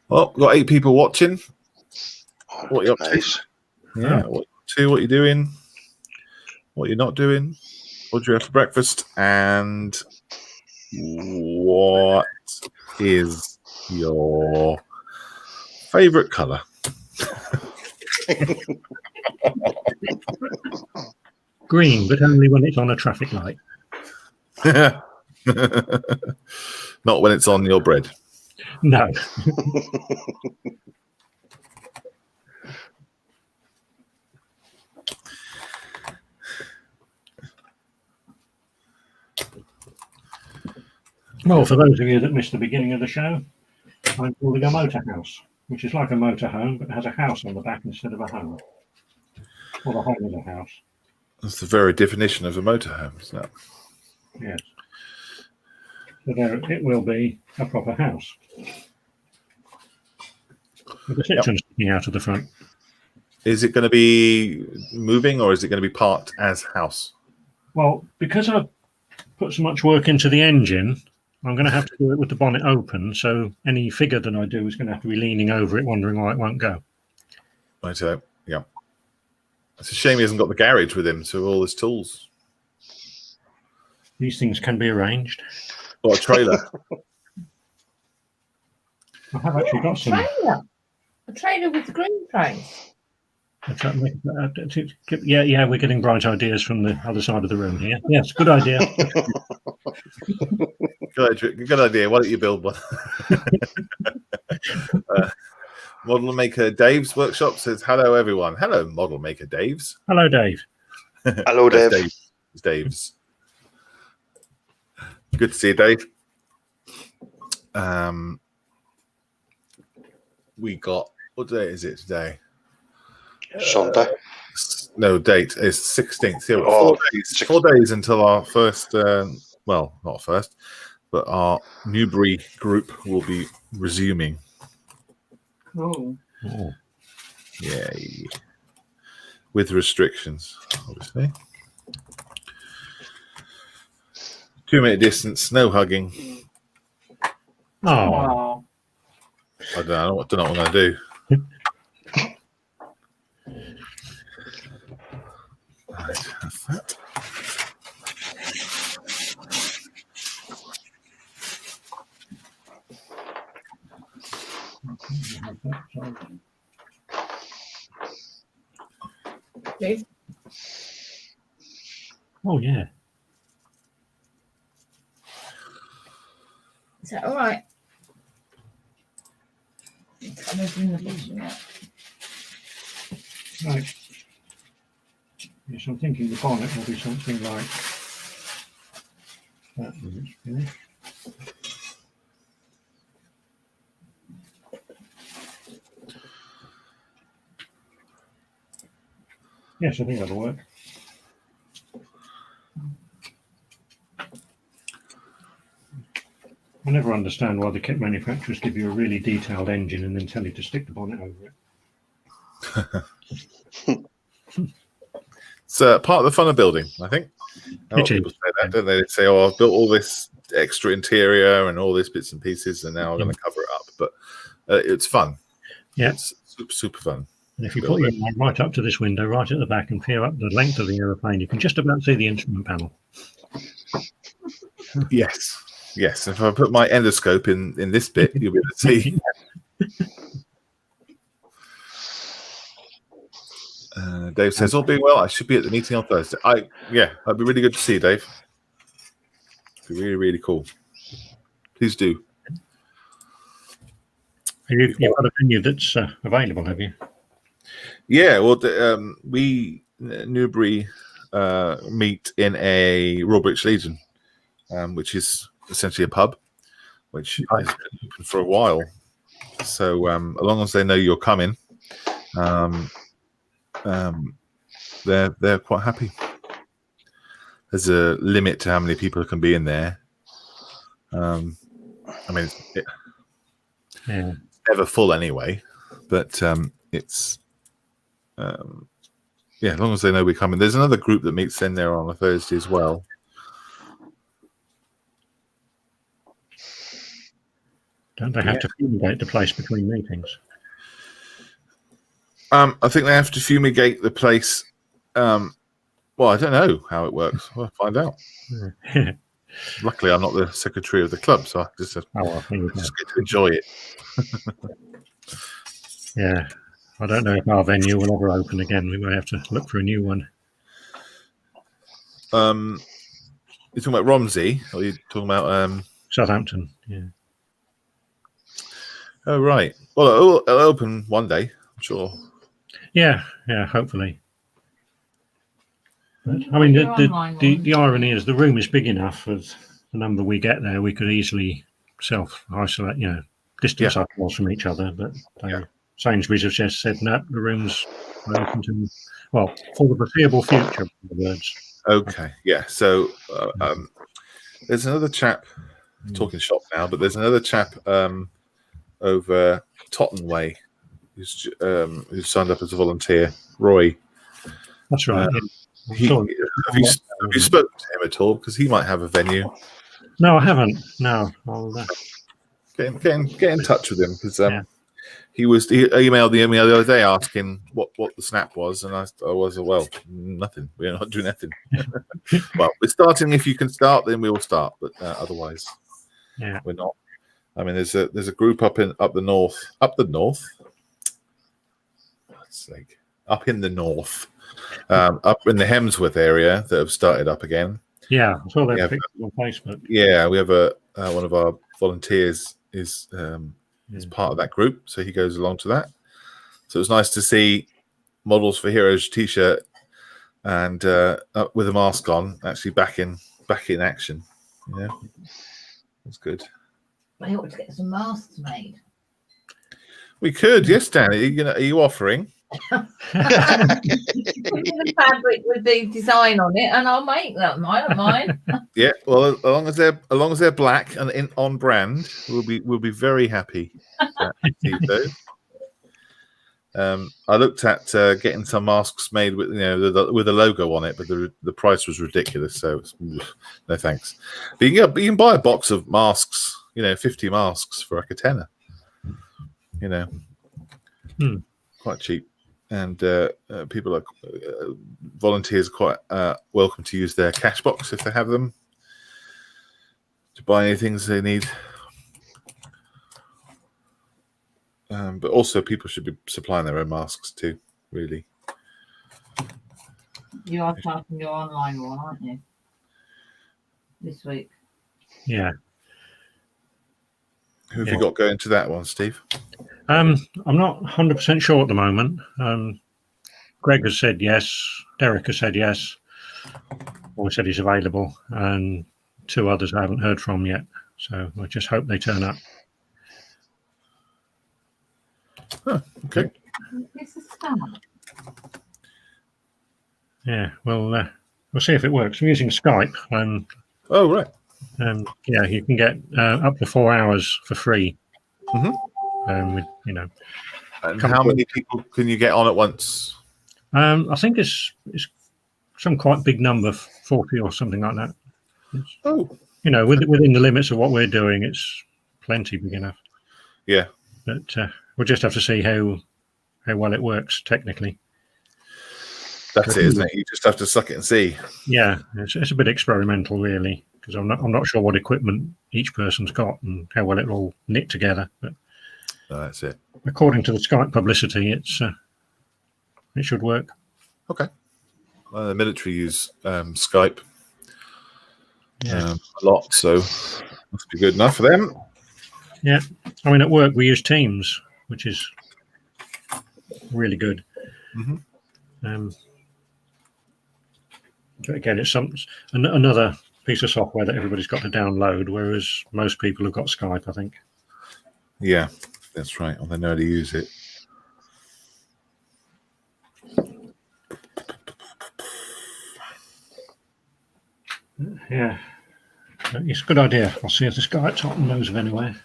Well, we've got 8 people watching. What are you up to? Yeah. What are you doing? What you're not doing? What do you have for breakfast? And what is your favorite color? Green, but only when it's on a traffic light. Not when it's on your bread. No. Well, for those of you that missed the beginning of the show, I'm building a motor house, which is like a motorhome, but has a house on the back instead of a home. Well, the home is a house. That's the very definition of a motorhome, isn't it? Yes. So there it will be a proper house. With a citron sticking out of the front. Is it going to be moving or is it going to be parked as house? Well, because I've put so much work into the engine, I'm going to have to do it with the bonnet open. So any figure that I do is going to have to be leaning over it, wondering why it won't go. Right, so, yeah. It's a shame he hasn't got the garage with him, so all his tools. These things can be arranged. Or a trailer. I have actually got some. A trailer with green frames. Yeah, we're getting bright ideas from the other side of the room here. Yes, good idea. Good idea. Why don't you build one? Model Maker Dave's workshop says, hello, everyone. Hello, Model Maker Dave's. Hello, Dave. Hello, Dave. It's Dave's. Good to see you, Dave. We got, what day is it today? Sunday. No, date is 16th. Yeah, 4 days until our first, well, not first, but our Newbury group will be resuming. Oh. Yay. With restrictions, obviously. 2-minute distance, no hugging. Oh. I don't know what I'm going to do. Right, that's that. Dave? Oh, yeah. Is that all right? I'm opening the bottom now. Right. Yes, I'm thinking the bonnet will be something like that when it's finished. Yes, I think that'll work. I never understand why the kit manufacturers give you a really detailed engine and then tell you to stick the bonnet over it. It's part of the fun of building, I think. A lot of people say that, don't they? They say, "Oh, I've built all this extra interior and all these bits and pieces, and now I'm going to cover it up." But it's fun. Yeah, it's super, super fun. And if you put your mind right up to this window, right at the back, and peer up the length of the aeroplane, you can just about see the instrument panel. Yes, yes. If I put my endoscope in this bit, you'll be able to see. Dave says, all being well, I should be at the meeting on Thursday. That'd be really good to see you, Dave. It'd be really, really cool. Please do. You've got a venue that's available, have you? Yeah, well, we Newbury meet in a Royal British Legion, which is essentially a pub, which has been open for a while. So as long as they know you're coming, they're quite happy. There's a limit to how many people can be in there. I mean, it's never full anyway, but it's as long as they know we're coming. There's another group that meets in there on a Thursday as well. Don't they have to fumigate the place between meetings? I think they have to fumigate the place. Well, I don't know how it works. We'll find out. Luckily, I'm not the secretary of the club, so I just get to enjoy it. Yeah. I don't know if our venue will ever open again. We may have to look for a new one. You're talking about Romsey, or you're talking about Southampton? Yeah. Oh, right. Well, it'll open one day, I'm sure. Yeah, hopefully. But, I mean, the irony is the room is big enough. With the number we get there, we could easily self-isolate, distance ourselves from each other. But Sainsbury's have just said, no, the room's open to, for the foreseeable future, in other words. Okay, yeah. So there's another chap, talking shop now, but there's another chap over Totton Way who's signed up as a volunteer, Roy. That's right. Have you spoken to him at all? Because he might have a venue. No, I haven't. No, I'll get in touch with him, because he emailed me the other day asking what the snap was, and I was nothing. We're not doing nothing. Well, we're starting. If you can start, then we will start. But otherwise, we're not. I mean, there's a group up the north. God's sake, up in the north, up in the Hemsworth area that have started up again. Yeah, I saw that picture on Facebook. Yeah, we have one of our volunteers is part of that group, so he goes along to that. So it was nice to see Models for Heroes T-shirt and with a mask on, actually back in action. Yeah, that's good. I ought to get some masks made. We could, yes, Dan. Are you offering? The fabric with the design on it, and I'll make them. I don't mind. Yeah, well, as long as they're black and on brand, we'll be very happy. I looked at getting some masks made with with a logo on it, but the price was ridiculous. So no thanks. But you can buy a box of masks, 50 masks for like a tenner. Quite cheap. And people volunteers are quite welcome to use their cash box if they have them to buy any things they need. But also people should be supplying their own masks too, really. You are starting your online one, aren't you? This week. Yeah. Who have you got going to that one, Steve? I'm not 100% sure at the moment. Greg has said yes. Derek has said yes. Or said he's available. And 2 others I haven't heard from yet. So I just hope they turn up. Oh, okay. It's a start. Yeah, well, we'll see if it works. I'm using Skype. Oh, right. You can get up to 4 hours for free. Mm-hmm. And how many people can you get on at once? I think it's some quite big number, 40 or something like that. Within the limits of what we're doing, it's plenty big enough. Yeah, but we'll just have to see how well it works technically. That's it, isn't it? You just have to suck it and see. Yeah, it's a bit experimental, really, because I'm not sure what equipment each person's got and how well it all knit together. But that's it. According to the Skype publicity, it should work. Okay. The military use Skype Yeah. a lot, so must be good enough for them. Yeah. I mean, at work we use Teams, which is really good. Mhm. But again, it's another piece of software that everybody's got to download, whereas most people have got Skype, I think. Yeah, that's right. Or they know how to use it. Yeah. It's a good idea. I'll see if this guy at Tottenham knows of anywhere.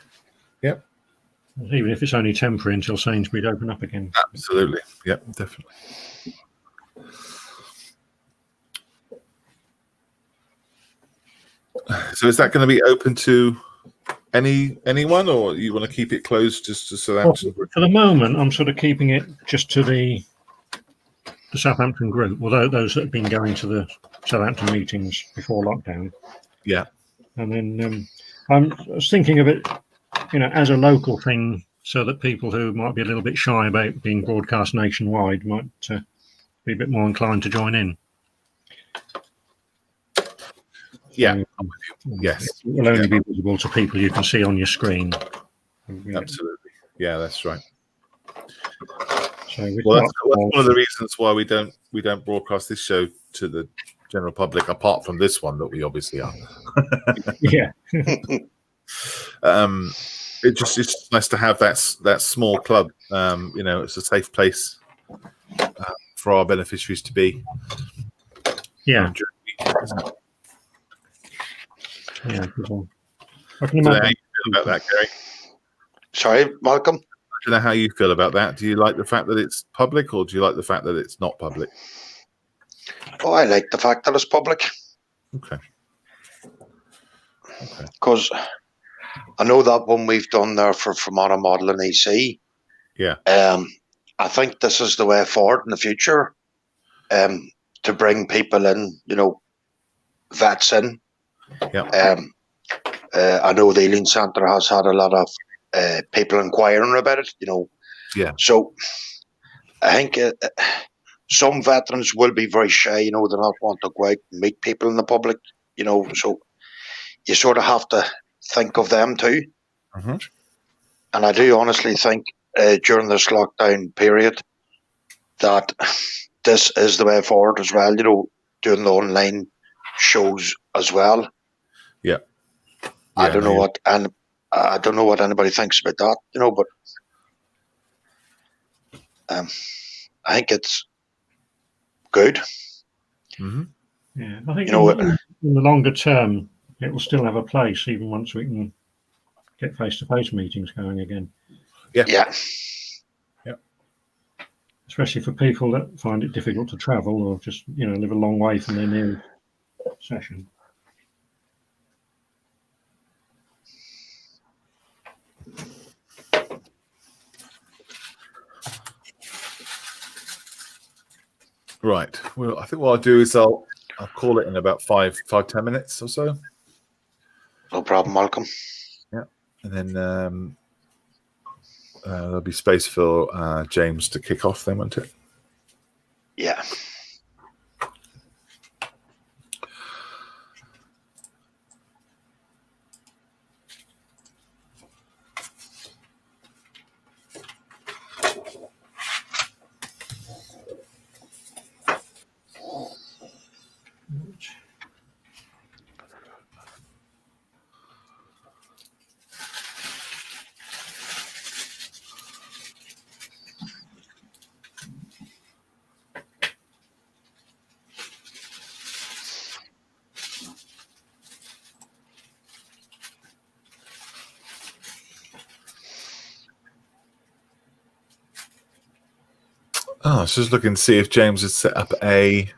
Yep. Even if it's only temporary until Sainsbury's open up again. Absolutely. Yep, definitely. So is that going to be open to anyone, or you want to keep it closed just to Southampton? Well, for the moment, I'm sort of keeping it just to the Southampton group, although those that have been going to the Southampton meetings before lockdown. Yeah. And then I was thinking of it, as a local thing, so that people who might be a little bit shy about being broadcast nationwide might be a bit more inclined to join in. Yeah. So, I'm with you. Yes. It will only be visible to people you can see on your screen. Absolutely. Yeah, that's right. So well, that's one of the reasons why we don't broadcast this show to the general public, apart from this one that we obviously are. Yeah. It's nice to have that small club. It's a safe place for our beneficiaries to be. Yeah. Yeah. I can imagine. How you feel about that, Gary? Sorry, Malcolm? I don't know how you feel about that. Do you like the fact that it's public, or do you like the fact that it's not public? Oh, I like the fact that it's public. Okay. Because I know that one we've done there for Modelling EC. Yeah. I think this is the way forward in the future. To bring people in, vets in. Yeah. I know the Ealing Centre has had a lot of people inquiring about it, Yeah. So I think some veterans will be very shy, they'll not want to go out and meet people in the public, so you sort of have to think of them too. Mm-hmm. And I do honestly think during this lockdown period that this is the way forward as well, doing the online shows as well. Yeah. I don't know what, and I don't know what anybody thinks about that, but I think it's good. Mm-hmm. Yeah, I think in the longer term, it will still have a place, even once we can get face-to-face meetings going again. Yeah. Yeah. Yeah. Especially for people that find it difficult to travel or just, live a long way from their nearest session. Right. Well, I think what I'll do is I'll call it in about 5-10 minutes or so. No problem, Malcolm. Yeah. And then there'll be space for James to kick off then, won't it? Yeah. Oh, I was just looking to see if James has set up a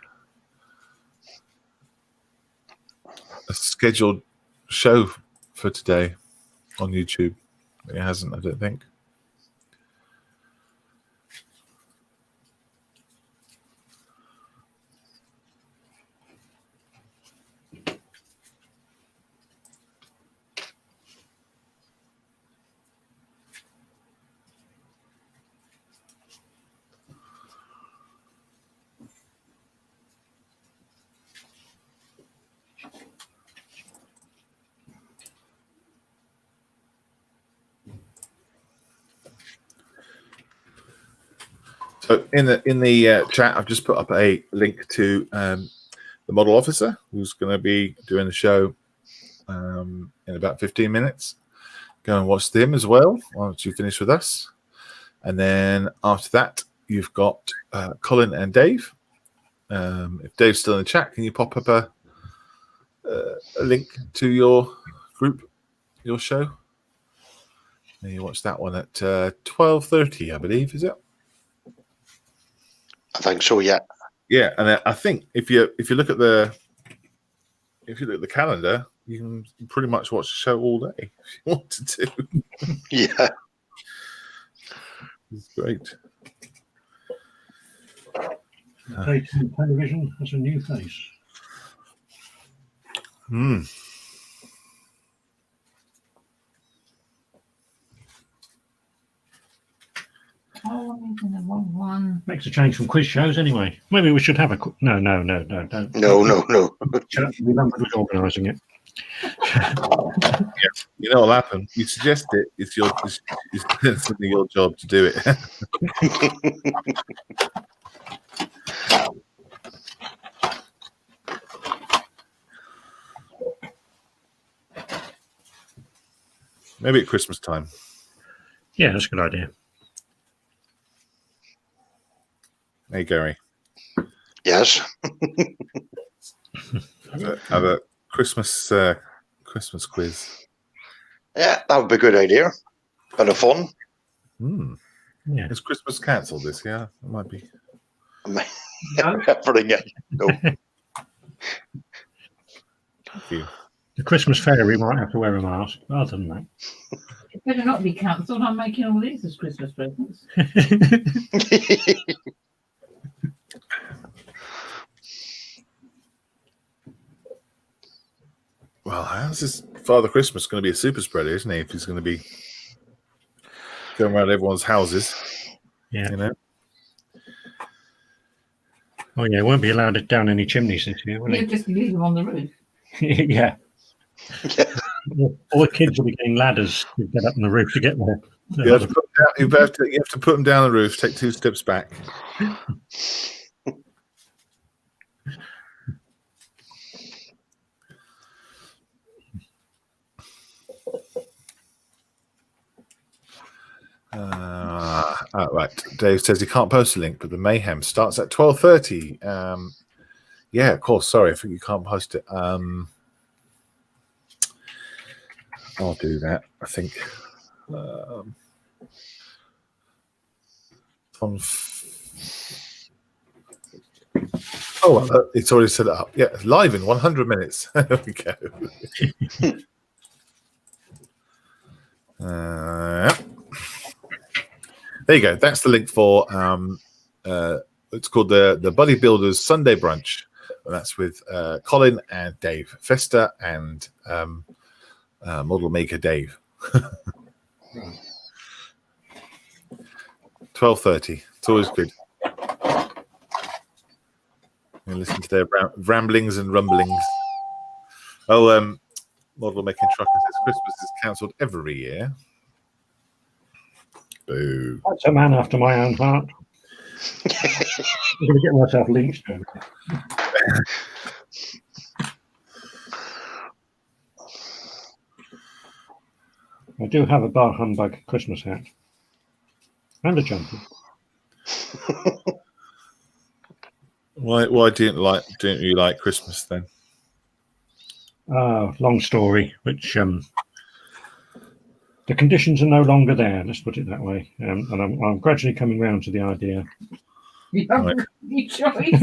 scheduled show for today on YouTube. He hasn't, I don't think. So in the chat, I've just put up a link to the model officer who's going to be doing the show in about 15 minutes. Go and watch them as well once you finish with us. And then after that, you've got Colin and Dave. If Dave's still in the chat, can you pop up a link to your group, your show? And you watch that one at 12:30, I believe, is it? I think so. Yeah. Yeah, and I think if you look at the calendar, you can pretty much watch the show all day if you wanted to. Yeah. It's great. Daytime television has a new face. Hmm. Oh, I'm making the wrong one. Makes a change from quiz shows anyway. Maybe we should have a no, don't. No. We haven't been organising it. You know what'll happen? You suggest it. It's certainly your job to do it. Maybe at Christmas time. Yeah, that's a good idea. Hey, Gary. Yes. Have a Christmas quiz. Yeah, that would be a good idea. Bit of fun. Yeah. Is Christmas cancelled this year? It might be. Everything. No. Thank you. The Christmas fairy might have to wear a mask. Other than that. It better not be cancelled. I'm making all these as Christmas presents. Well, how's this Father Christmas going to be a super spreader, isn't he? If he's going to be going around everyone's houses. Yeah. You know? Oh, yeah, won't be allowed down any chimneys this year, will You he? just leave them on the roof. Yeah. All the kids will be getting ladders to get up on the roof to get there. You have to put them down the roof, take 2 steps back. Right. Dave says he can't post a link, but the mayhem starts at 12:30. Yeah, of course. Sorry, I think you can't post it. I'll do that. I think. It's already set up. Yeah, live in 100 minutes. There we go. There you go. That's the link for it's called the Bodybuilders Sunday Brunch. And that's with Colin and Dave Fester and Model Maker Dave. 12:30. It's always good. You listen to their ramblings and rumblings. Oh, Model Making Trucker says Christmas is cancelled every year. Boo. That's a man after my own heart. I'm going to get myself lynched. I do have a bar humbug Christmas hat and a jumper. Why didn't you like Christmas then? Long story, which the conditions are no longer there. Let's put it that way. And I'm gradually coming round to the idea. You have Right. any choice.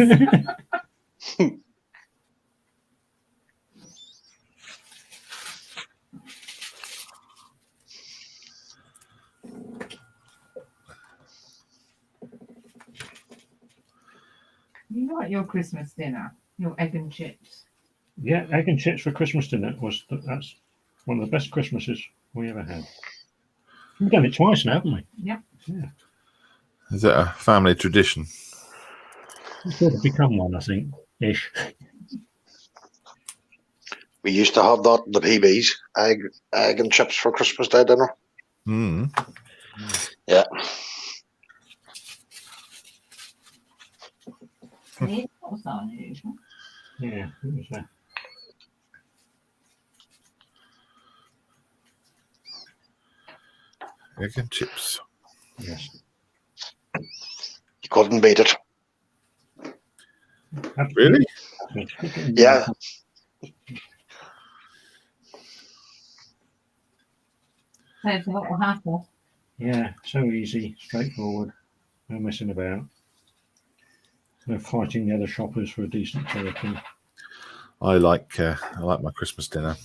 You like your Christmas dinner, your egg and chips. Yeah, egg and chips for Christmas dinner that's one of the best Christmases we ever had. We've done it twice now, haven't we? Yep. Yeah. Is it a family tradition? It's sort of become one, I think, ish. We used to have that, the PBs, egg and chips for Christmas Day dinner. Mm. Yeah. Yeah, that was unusual. Yeah, it was Egg and chips. yes. You couldn't beat it. Really? Yeah. Saves a lot of hassle. Yeah, so easy, straightforward, no messing about. No fighting the other shoppers for a decent turkey. I like my Christmas dinner.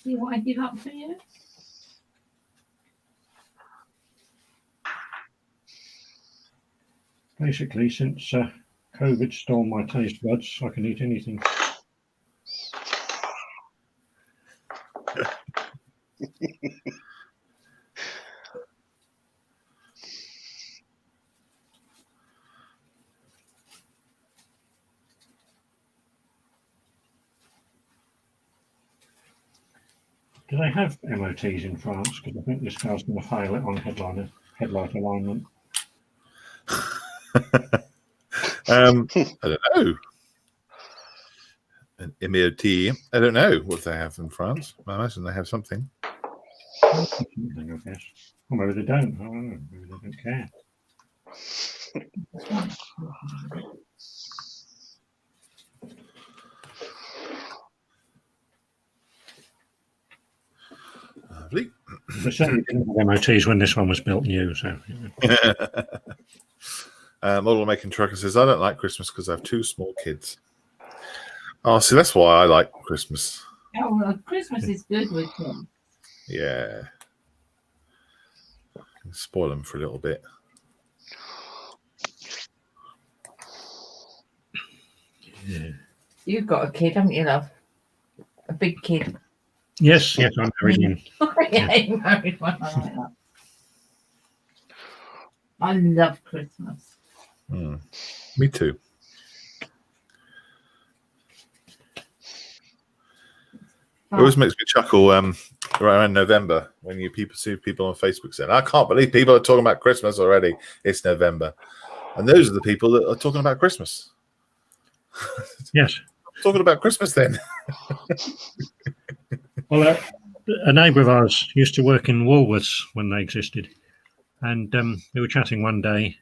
See what I did up for you? Basically, since COVID stole my taste buds, I can eat anything. Do they have MOTs in France? Because I think this car's going to fail it on headlight alignment. I don't know. An MOT. I don't know what they have in France. I imagine they have something. Something, I guess. Or maybe they don't. I don't know. Maybe they don't care. Lovely. They certainly didn't have MOTs when this one was built new. So. Model Making Trucker says, I don't like Christmas because I have 2 small kids. Oh, see, that's why I like Christmas. Oh, well, Christmas is good with them. Yeah. Spoil them for a little bit. Yeah. You've got a kid, haven't you, love? A big kid. Yes, I'm married in. Yeah, you married one. I like that. I love Christmas. Me too. It always makes me chuckle right around November when you see people on Facebook saying, I can't believe people are talking about Christmas already. It's November. And those are the people that are talking about Christmas. Yes. Talking about Christmas then. Well, a neighbour of ours used to work in Woolworths when they existed. And they were chatting one day,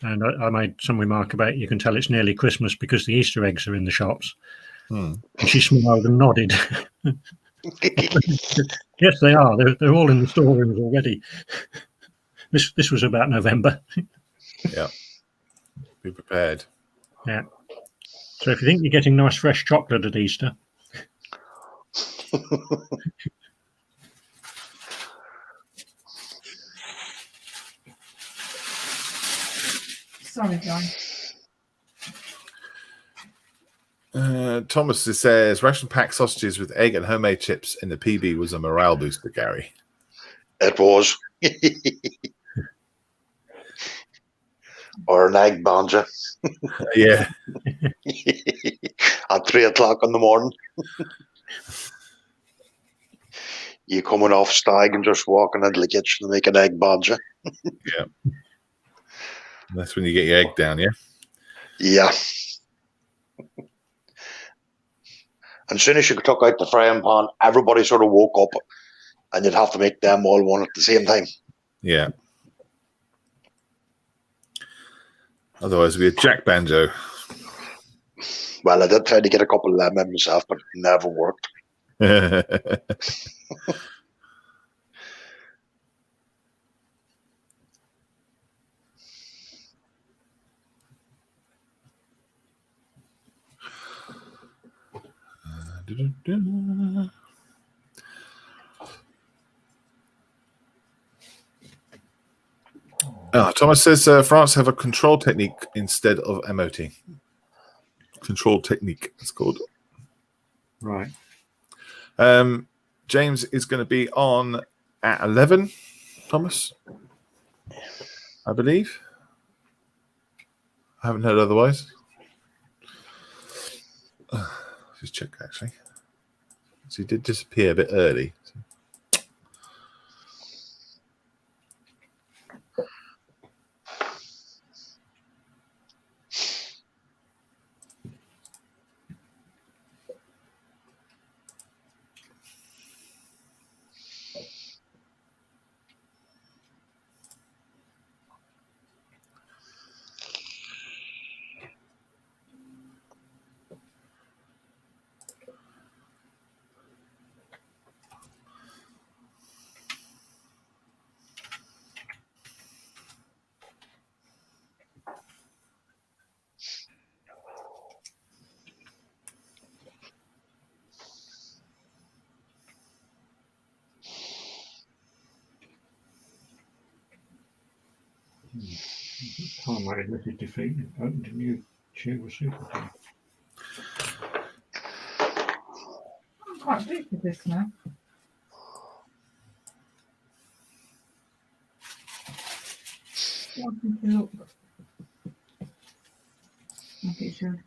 and I made some remark about you can tell it's nearly Christmas because the Easter eggs are in the shops. And she smiled and nodded. Yes, they are. They're all in the storerooms already. This was about November. Yeah. Be prepared. Yeah. So if you think you're getting nice fresh chocolate at Easter. Sorry, John. Thomas says, ration pack sausages with egg and homemade chips in the PB was a morale booster, Gary. It was. Or an egg banja. Yeah. At 3 o'clock in the morning. You coming off stag and just walking into the kitchen and make an egg banja. Yeah. That's when you get your egg down, yeah? Yeah. And as soon as you took out the frying pan, everybody sort of woke up and you'd have to make them all one at the same time. Yeah. Otherwise, it'd be a jack banjo. Well, I did try to get a couple of them in myself, but it never worked. Thomas says France have a control technique instead of MOT. Control technique, it's called. Right. James is going to be on at 11, Thomas, I believe. I haven't heard otherwise. Just check, actually. So he did disappear a bit early. Time rate admitted defeat. Opened a new tube of super team. I'm quite pleased with this now. Starting to look like it should.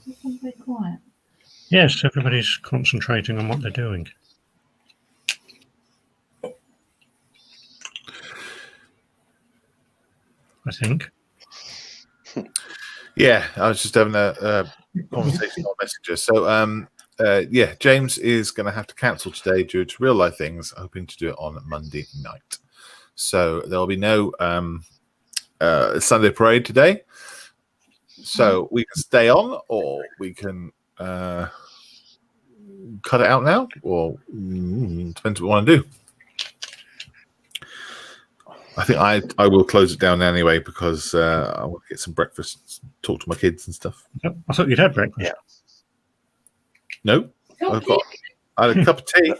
It's gone very quiet. Yes, everybody's concentrating on what they're doing. I think. Yeah, I was just having a conversation on Messenger. So, yeah, James is going to have to cancel today due to real life things, hoping to do it on Monday night. So there'll be no Sunday parade today. So we can stay on, or we can cut it out now, or depends what we want to do. I think I will close it down anyway because I want to get some breakfast, talk to my kids and stuff. I thought you'd had breakfast. Yeah. No, I had a cup of tea.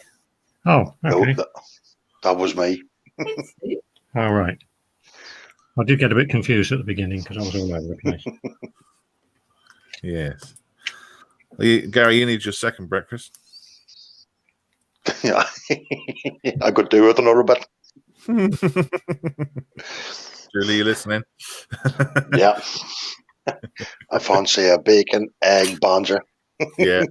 Oh, okay. No, that was me. All right. I did get a bit confused at the beginning because I was all over the place. Yes. Gary, you need your second breakfast. Yeah, I could do with another bit. Julie, you listening? Yeah, I fancy a bacon, egg, banjo. Yeah.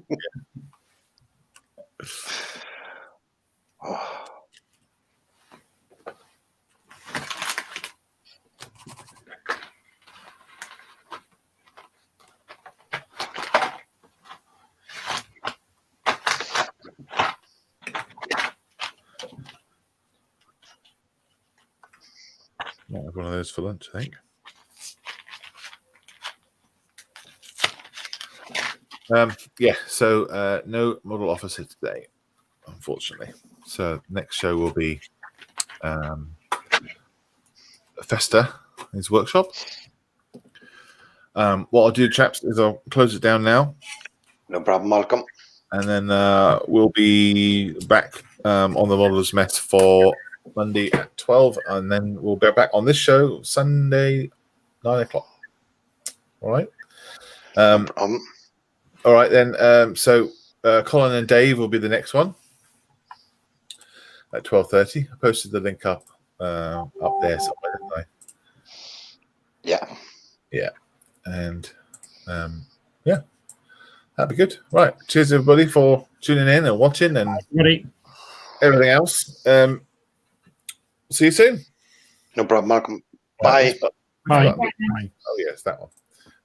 Might have one of those for lunch, I think. Yeah, so no model officer today, unfortunately. So next show will be Festa, his workshop. What I'll do, chaps, is I'll close it down now. No problem, Malcolm. And then we'll be back on the Modeller's Mess for Monday at 12. And then we'll be back on this show Sunday, 9 o'clock. All right. All right, then. So Colin and Dave will be the next one at 12:30. I posted the link up there somewhere, didn't I? Yeah. Yeah. And yeah, that'd be good. Right. Cheers, everybody, for tuning in and watching and everything else. See you soon. No problem, Malcolm. Bye. Bye. Oh, yes, that one.